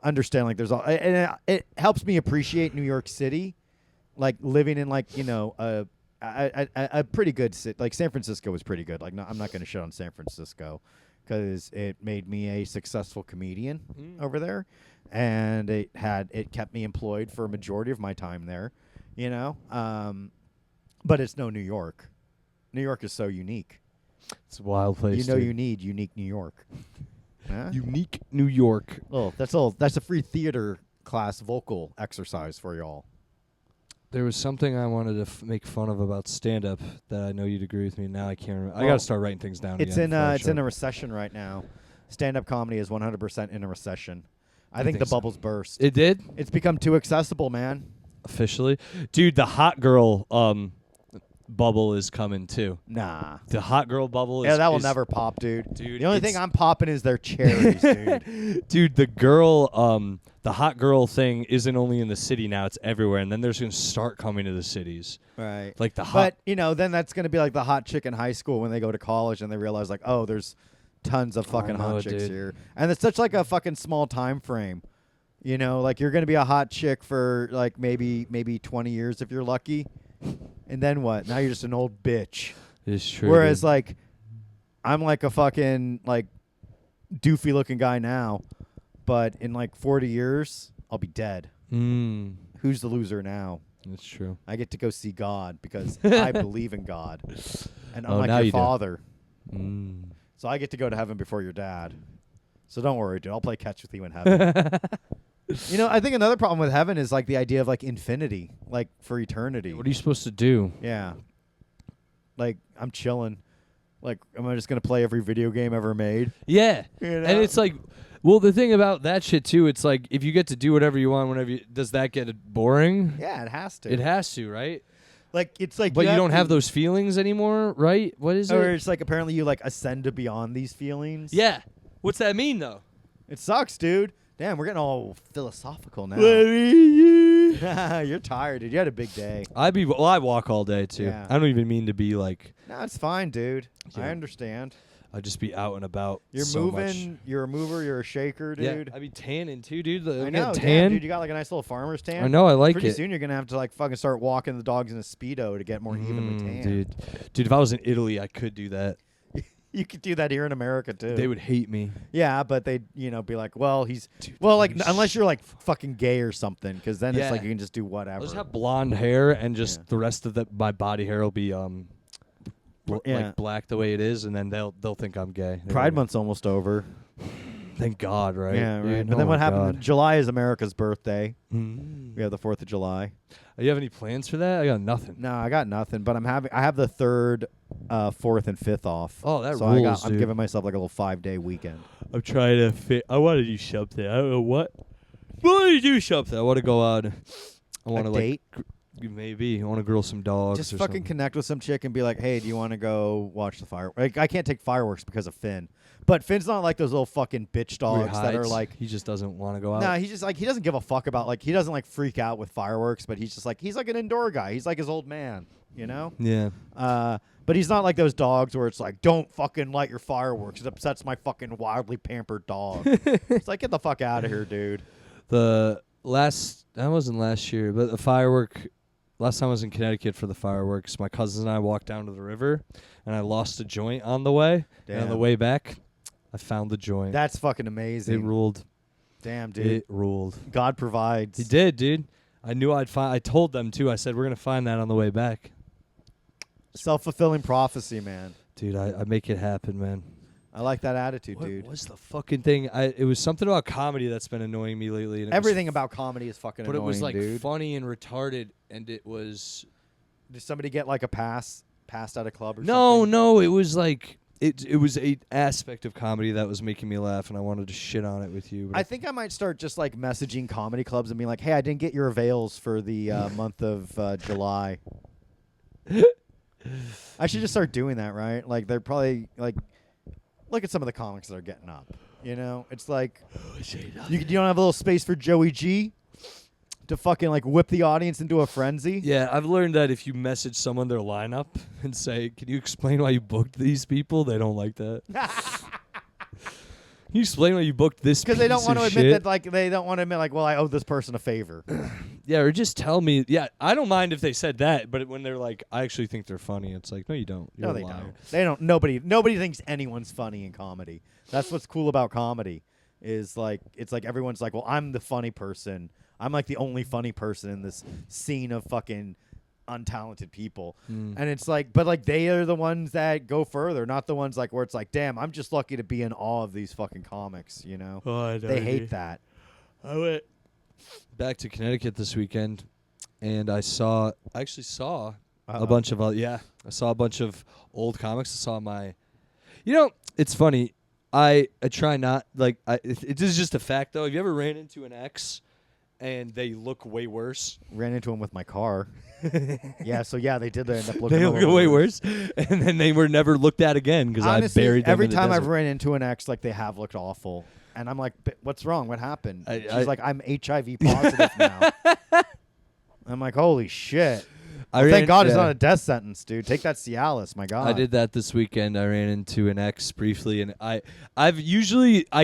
understand like there's all, and it helps me appreciate New York City, like living in like a pretty good city. Like San Francisco was pretty good. Like I'm not going to shit on San Francisco because it made me a successful comedian over there. And it kept me employed for a majority of my time there, you know. But it's no New York. New York is so unique. It's a wild place. You know dude. you need unique New York. Huh? Unique New York. Oh, that's a free theater class vocal exercise for y'all. There was something I wanted to make fun of about stand-up that I know you'd agree with me. Now I can't remember. I got to start writing things down It's again. in a recession right now. Stand-up comedy is 100% in a recession. I think the so. bubbles burst. It did? It's become too accessible, man. Officially? Dude, the hot girl bubble is coming too. Nah. The hot girl bubble is... Yeah, that will never pop, dude. Dude, the only thing I'm popping is their cherries, dude. Dude, the girl... the hot girl thing isn't only in the city now, it's everywhere, and then there's going to start coming to the cities. Right. Like the hot... But, you know, then that's going to be like the hot chick in high school when they go to college and they realize, like, oh, there's tons of fucking hot chicks here. And it's such like a fucking small time frame. You know, like you're going to be a hot chick for like maybe 20 years if you're lucky. And then what? Now you're just an old bitch. It's true. Whereas, dude. like, I'm like a fucking, like, doofy looking guy now. But in like 40 years, I'll be dead. Who's the loser now? That's true. I get to go see God because I believe in God. And Oh, unlike now your you do. father. So I get to go to heaven before your dad. So don't worry, dude. I'll play catch with you in heaven. You know, I think another problem with heaven is like the idea of like infinity, like for eternity. What are you supposed to do? Yeah. Like, I'm chilling. Like, am I just going to play every video game ever made? Yeah. You know? And it's like, well, the thing about that shit too, it's like if you get to do whatever you want whenever you, does that get boring? Yeah, it has to. It has to, right? Like, it's like But you don't to, have those feelings anymore, right? What is or it? it's like apparently you like ascend to beyond these feelings. Yeah. What's that mean though? It sucks, dude. Damn, we're getting all philosophical now. You're tired, dude. You had a big day. I walk all day too. Yeah. I don't even mean to be like. No, it's fine, dude. Yeah. I understand. I just be out and about. You're so moving. Much. You're a mover. You're a shaker, dude. Yeah, I be tanning too, dude. I know, tan. damn, dude. You got like a nice little farmer's tan. I know, I like Pretty it. soon you're gonna have to like fucking start walking the dogs in a Speedo to get more evenly tan. Dude, if I was in Italy, I could do that. You could do that here in America too. They would hate me. Yeah, but they'd be like, well, like unless you're like fucking gay or something, because then Yeah. it's like you can just do whatever. I'll just have blonde hair and just the rest of my body hair will be like black the way it is, and then they'll think I'm gay. Pride Month's almost over. Thank God, right? Yeah, right. Dude, But then oh what my happened? God. July is America's birthday. Mm. We have the 4th of July. You have any plans for that? I got nothing. No, I got nothing. But I have the 3rd, 4th, and 5th off. Oh, that so rules, I'm dude. giving myself like a little 5-day weekend. I'm trying to fit. I want to do something. I don't know what. I want to do something. I want to go out. I want to date? Maybe. I want to grill some dogs. Just or fucking something. connect with some chick and be like, hey, do you want to go watch the fireworks? Like, I can't take fireworks because of Finn. But Finn's not like those little fucking bitch Where he dogs that are hides. like. He just doesn't want to go out. Nah, he's just like, he doesn't give a fuck about, like, he doesn't like freak out with fireworks, but he's just like, he's like an indoor guy. He's like his old man, you know? Yeah. But he's not like those dogs where it's like, don't fucking light your fireworks. It upsets my fucking wildly pampered dog. It's like, get the fuck out of here, dude. That wasn't last year, but last time I was in Connecticut for the fireworks, my cousins and I walked down to the river, and I lost a joint on the way. Damn. And on the way back, I found the joint. That's fucking amazing. It ruled. Damn, dude. It ruled. God provides. He did, dude. I knew I'd find. I told them too. I said we're gonna find that on the way back. Self-fulfilling prophecy, man. Dude, I make it happen, man. I like that attitude, What dude. was the fucking thing? It was something about comedy that's been annoying me lately. And Everything about comedy is fucking but annoying, it was like dude. funny and retarded, and it was. Did somebody get like a passed out of club or No, something? no, it was like it was a aspect of comedy that was making me laugh, and I wanted to shit on it with you. But I think I might start just like messaging comedy clubs and being like, "Hey, I didn't get your avails for the month of July." I should just start doing that, right? Like they're probably like, look at some of the comics that are getting up. You know, it's like you don't have a little space for Joey G to fucking like whip the audience into a frenzy. Yeah, I've learned that if you message someone their lineup and say, "Can you explain why you booked these people?" They don't like that. Can you explain why you booked this? Because they don't piece want to of admit shit? that, like, they don't want to admit, like, well, I owe this person a favor. Yeah, or just tell me. Yeah, I don't mind if they said that, but when they're like, I actually think they're funny, it's like, no, you don't. You're No, a they liar. don't. They don't. Nobody thinks anyone's funny in comedy. That's what's cool about comedy. Is like it's like everyone's like, well, I'm the funny person. I'm like the only funny person in this scene of fucking untalented people. And it's like, but like they are the ones that go further, not the ones like where it's like, damn, I'm just lucky to be in awe of these fucking comics, you know? Oh, I know, they hate that. I went back to Connecticut this weekend, and I actually saw a bunch of I saw a bunch of old comics. I saw it's funny. I try not like it is just a fact though. Have you ever ran into an ex and they look way worse? Ran into him with my car. Yeah, so yeah, they did end up looking they look way worse, and then they were never looked at again because I buried them every in the time desert. I've ran into an ex, like they have looked awful, and I'm like, what's wrong? What happened? She's like, I'm HIV positive now. I'm like, holy shit. Thank God it's not a death sentence, dude. Take that Cialis, my God. I did that this weekend. I ran into an ex briefly, and I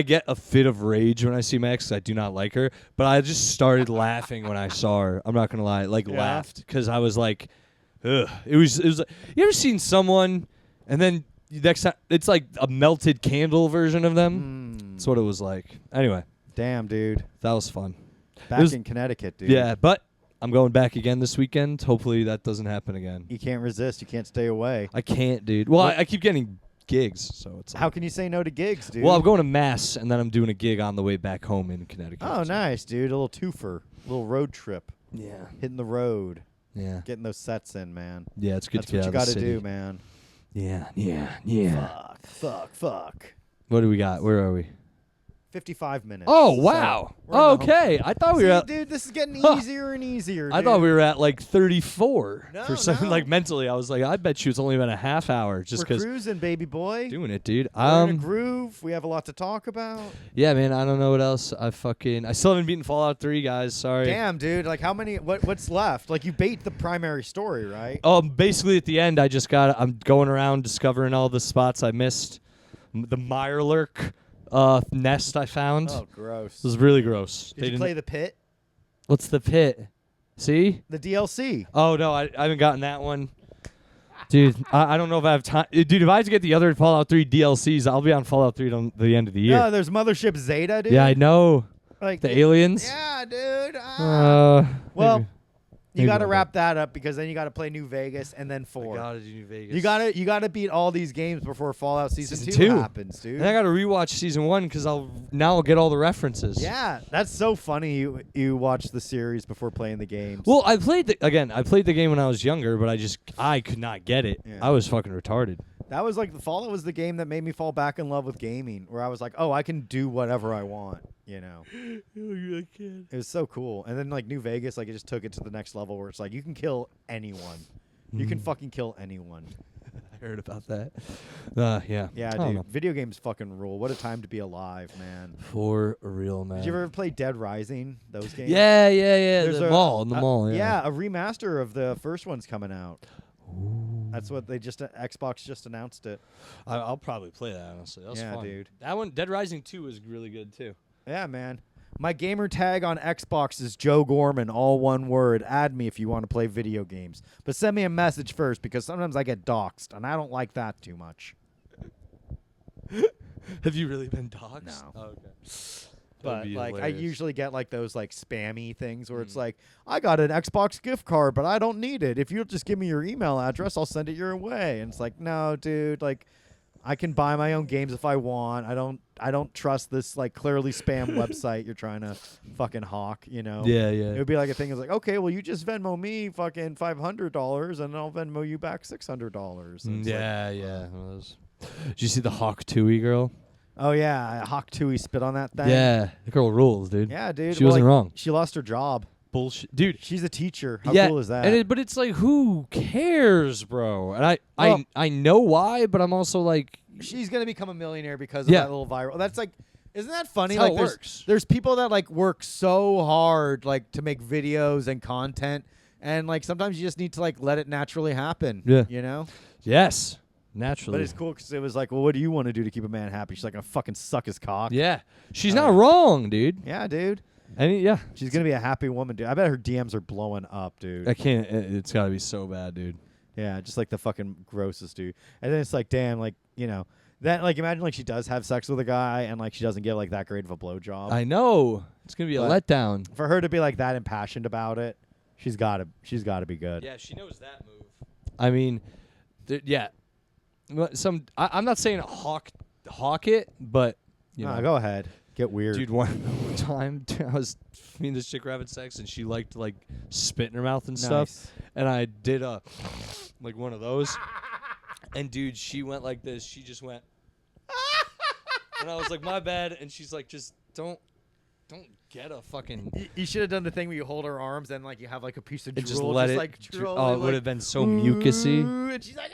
get a fit of rage when I see my ex. I do not like her, but I just started laughing when I saw her. I'm not gonna lie, laughed because I was like, ugh. It was. You ever seen someone, and then next time it's like a melted candle version of them? That's what it was like. Anyway, damn, dude, that was fun. Back in Connecticut, dude. Yeah, but I'm going back again this weekend. Hopefully that doesn't happen again. You can't resist. You can't stay away. I can't, dude. Well, I keep getting gigs, so it's like, how can you say no to gigs, dude? Well, I'm going to Mass, and then I'm doing a gig on the way back home in Connecticut. Oh, nice, dude. A little twofer. A little road trip. Yeah. Hitting the road. Yeah. Getting those sets in, man. Yeah, it's good That's to get what out you of the got to city. do, man. Yeah. Fuck. What do we got? Where are we? 55 minutes. Oh, wow. So okay. I thought we were at... Dude, this is getting easier and easier, dude. I thought we were at like 34. No, for something no. like mentally, I was like, I bet you it's only been a half hour just We're because cruising, baby boy. doing it, dude. We're in a groove. We have a lot to talk about. Yeah, man. I don't know what else. I still haven't beaten Fallout 3, guys. Sorry. Damn, dude. Like, how many? What's left? Like, you bait the primary story, right? Basically at the end, I'm going around discovering all the spots I missed. The Mirelurk nest I found. Oh, gross. It was really gross. Did you play the pit? What's the pit? See? The DLC. Oh, no, I haven't gotten that one. Dude, I don't know if I have time. Dude, if I have to get the other Fallout 3 DLCs, I'll be on Fallout 3 till the end of the year. No, there's Mothership Zeta, dude. Yeah, I know. Like the aliens? Yeah, dude. Well, you got to wrap that up because then you got to play New Vegas and then 4. I gotta do New Vegas. You gotta beat all these games before Fallout Season 2 happens, dude. And I gotta rewatch Season 1 because I'll get all the references. Yeah, that's so funny. You watch the series before playing the games. Well, I played the game when I was younger, but I could not get it. Yeah. I was fucking retarded. That was like Fallout was the game that made me fall back in love with gaming, where I was like, oh, I can do whatever I want, you know. I can. It was so cool. And then like New Vegas, like it just took it to the next level where it's like you can kill anyone. You can fucking kill anyone. I heard about that. Yeah. Yeah, dude. Video games fucking rule. What a time to be alive, man. For real, man. Did you ever play Dead Rising? Those games? Yeah. There's the mall. Yeah. A remaster of the first one's coming out. Ooh. That's what they Xbox just announced it. I'll probably play that, honestly. That was fun. Dude. That one, Dead Rising 2 is really good, too. Yeah, man. My gamer tag on Xbox is Joe Gorman, all one word. Add me if you want to play video games. But send me a message first because sometimes I get doxxed, and I don't like that too much. Have you really been doxxed? No. Oh, okay. But like I usually get like those like spammy things where it's like, I got an Xbox gift card, but I don't need it. If you'll just give me your email address, I'll send it your way. And it's like, no, dude, like I can buy my own games if I want. I don't trust this like clearly spam website you're trying to fucking hawk, you know? Yeah. It would be like a thing is like, okay, well you just Venmo me fucking $500 and I'll Venmo you back $600. Yeah. Did you see the Hawk Tui girl? Oh yeah, Hawk Tui spit on that thing. Yeah, the girl rules, dude. Yeah, dude. She wasn't wrong. She lost her job. Bullshit, dude. She's a teacher. How cool is that? But it's like, who cares, bro? And I know why, but I'm also like, she's gonna become a millionaire because of that little viral. That's like, isn't that funny? That's like, how it works. There's people that like work so hard like to make videos and content, and like sometimes you just need to like let it naturally happen. Yeah. You know. Yes. Naturally. But it's cool because it was like, well, what do you want to do to keep a man happy? She's like, gonna fucking suck his cock. Yeah. She's not wrong, dude. Yeah, dude. And yeah. She's going to be a happy woman, dude. I bet her DMs are blowing up, dude. I can't. It's got to be so bad, dude. Yeah, just like the fucking grossest, dude. And then it's like, damn, like, you know, that, like, imagine, like, she does have sex with a guy and, like, she doesn't get, like, that great of a blowjob. I know. It's going to be a letdown. For her to be, like, that impassioned about it, She's got to be good. Yeah, she knows that move. I mean, yeah. I'm not saying hawk it, but you know. Go ahead. Get weird. Dude, one time I was me and this chick were having sex and she liked to like spit in her mouth and stuff. And I did like one of those. And dude, she went like this. She just went and I was like, my bad. And she's like, just don't get a fucking. You should have done the thing where you hold her arms and like you have like a piece of drool. Just let it. Like, drool, oh, it would have been so mucusy. And she's like,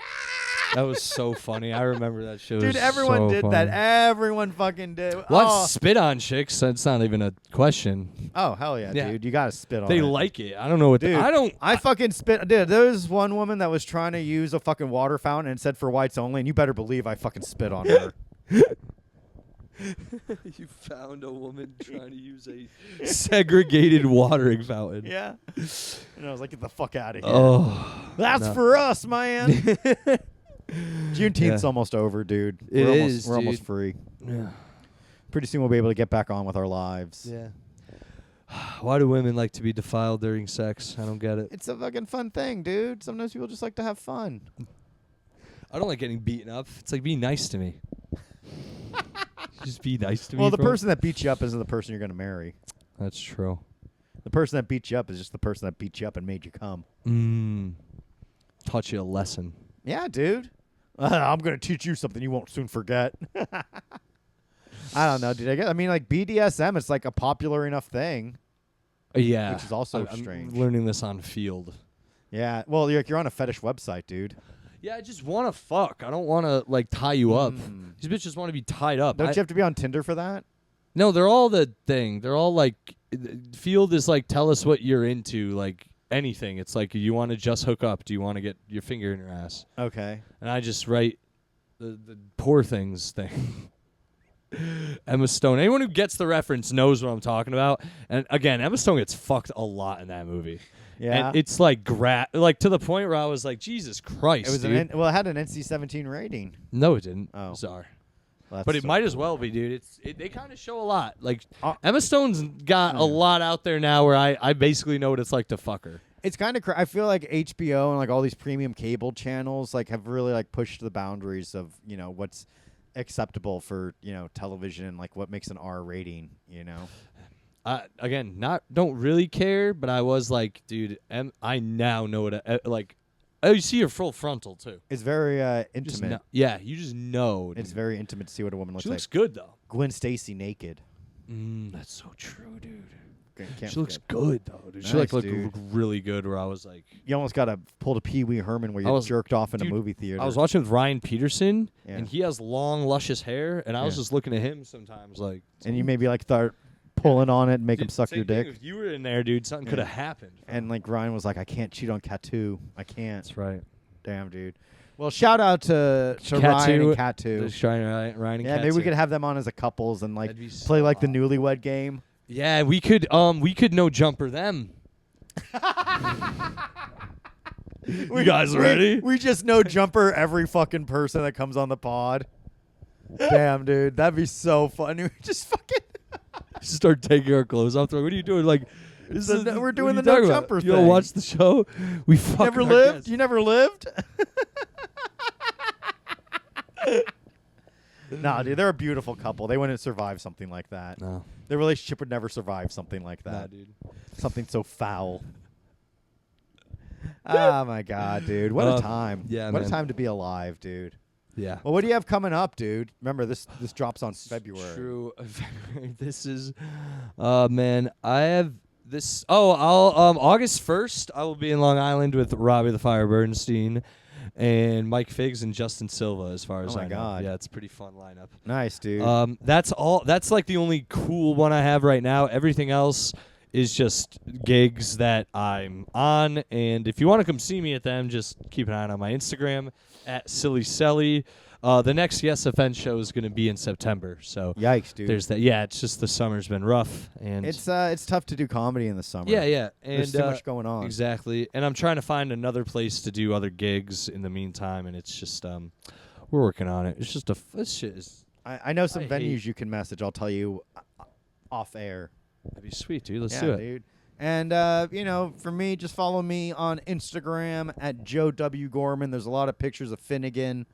That was so funny. I remember that show. Dude, everyone did that. Everyone fucking did. What spit on chicks? That's not even a question. Oh hell yeah, dude! You gotta spit on. They like it. I don't know what. Dude, I fucking spit. Dude, there was one woman that was trying to use a fucking water fountain and it said for whites only, and you better believe I fucking spit on her. You found a woman trying to use a segregated watering fountain. Yeah. And I was like, get the fuck out of here. Oh, that's for us, man. Juneteenth's almost over, dude. We're almost free. Yeah. Pretty soon we'll be able to get back on with our lives. Yeah. Why do women like to be defiled during sex? I don't get it. It's a fucking fun thing, dude. Sometimes people just like to have fun. I don't like getting beaten up. It's like, be nice to me. Just be nice to me. Well, the person that beats you up isn't the person you're going to marry. That's true. The person that beat you up is just the person that beat you up and made you come. Taught you a lesson. Yeah, dude. I'm going to teach you something you won't soon forget. I don't know, dude. I mean, like, BDSM, it's like a popular enough thing. Yeah. Which is also strange. I'm learning this on Field. Yeah. Well, you're on a fetish website, dude. Yeah, I just want to fuck. I don't want to, like, tie you up. These bitches want to be tied up. Don't you have to be on Tinder for that? No, they're all the thing. They're all, like, Field is, like, tell us what you're into, like, anything. It's like, you want to just hook up? Do you want to get your finger in your ass? Okay. And I just write the poor things thing. Emma Stone. Anyone who gets the reference knows what I'm talking about. And, again, Emma Stone gets fucked a lot in that movie. Yeah, and it's like like to the point where I was like, Jesus Christ! It was dude. it had an NC-17 rating. No, it didn't. Oh, sorry, well, but it might as well be, dude. They kind of show a lot. Like Emma Stone's got a lot out there now, where I basically know what it's like to fuck her. It's kind of I feel like HBO and like all these premium cable channels like have really like pushed the boundaries of what's acceptable for television and like what makes an R rating. Again, don't really care, but I was like, dude, I now know what like. Oh, you see her full frontal too. It's very intimate. You just know. Dude. It's very intimate to see what a woman looks like. She looks good though. Gwen Stacy naked. That's so true, dude. She looks good though, dude. Nice, She looked really good. Where I was like, you almost got to pull a Pee Wee Herman where you jerked off in a movie theater. I was watching with Ryan Peterson, and he has long, luscious hair, and I was just looking at him sometimes, like. And you maybe like start pulling on it and make him suck your dick. If you were in there, dude, something could have happened. And like Ryan was like, I can't cheat on Katu. I can't. That's right. Damn, dude. Well, shout out to Ryan and Katu. Ryan and Maybe Katu. we could have them on as a couples and like play like the newlywed game. Yeah, we could no jumper them. You guys ready? We just no jumper every fucking person that comes on the pod. Damn, dude, that'd be so funny. We just fucking start taking our clothes off. What are you doing? Like, we're doing the no jumper thing. You don't watch the show? We fucking never lived. You never lived. Nah, dude, they're a beautiful couple. They wouldn't survive something like that. No. Their relationship would never survive something like that. Nah, dude. Something so foul. Oh, my God, dude. What a time. Yeah, what a time to be alive, dude. Yeah. Well, what do you have coming up, dude? Remember, this drops on February. True. This is... man, I have this... I'll August 1st, I will be in Long Island with Robbie the Fire Bernstein and Mike Figs and Justin Silva, as far as I know. Oh, my God. Yeah, it's a pretty fun lineup. Nice, dude. That's all. That's like the only cool one I have right now. Everything else is just gigs that I'm on. And if you want to come see me at them, just keep an eye on my Instagram at Selli. The next Yes Offense show is going to be in September. So yikes, dude. There's that. Yeah, it's just the summer's been rough, and it's tough to do comedy in the summer. Yeah. And there's too much going on. Exactly. And I'm trying to find another place to do other gigs in the meantime, and it's just we're working on it. It's just this shit is. I know some venues you can message. I'll tell you off air. That'd be sweet, dude. Let's do it, dude. And, for me, just follow me on Instagram at Joe W. Gorman. There's a lot of pictures of Finnegan,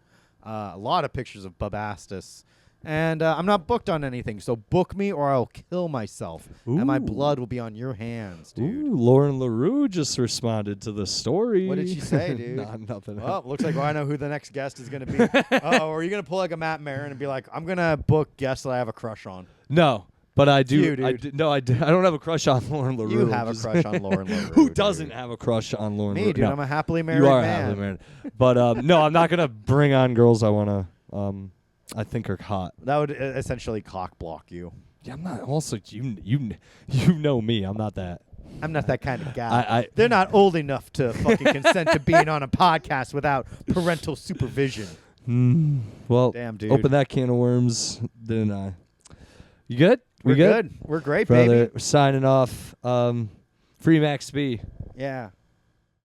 a lot of pictures of Bubastis. And I'm not booked on anything, so book me or I'll kill myself. Ooh. And my blood will be on your hands, dude. Ooh, Lauren LaRue just responded to the story. What did she say, dude? Nothing. Well, looks like I know who the next guest is going to be. Uh-oh, are you going to pull like a Matt Maron and be like, I'm going to book guests that I have a crush on? No, but I do. You, dude. I don't have a crush on Lauren LaRue. You have a crush on Lauren LaRue. Who doesn't have a crush on Lauren LaRue? Me, dude. No. I'm a happily married You are man. happily married. But no, I'm not going to bring on girls I want to, I think are hot. That would essentially cock block you. Yeah, I'm not. Also, you know me. I'm not that. I'm not that kind of guy. I They're not old enough to fucking consent to being on a podcast without parental supervision. Well, damn, dude. Open that can of worms, didn't I? You good? We're good. We're great, brother. baby. We're signing off. Free Max B. Yeah.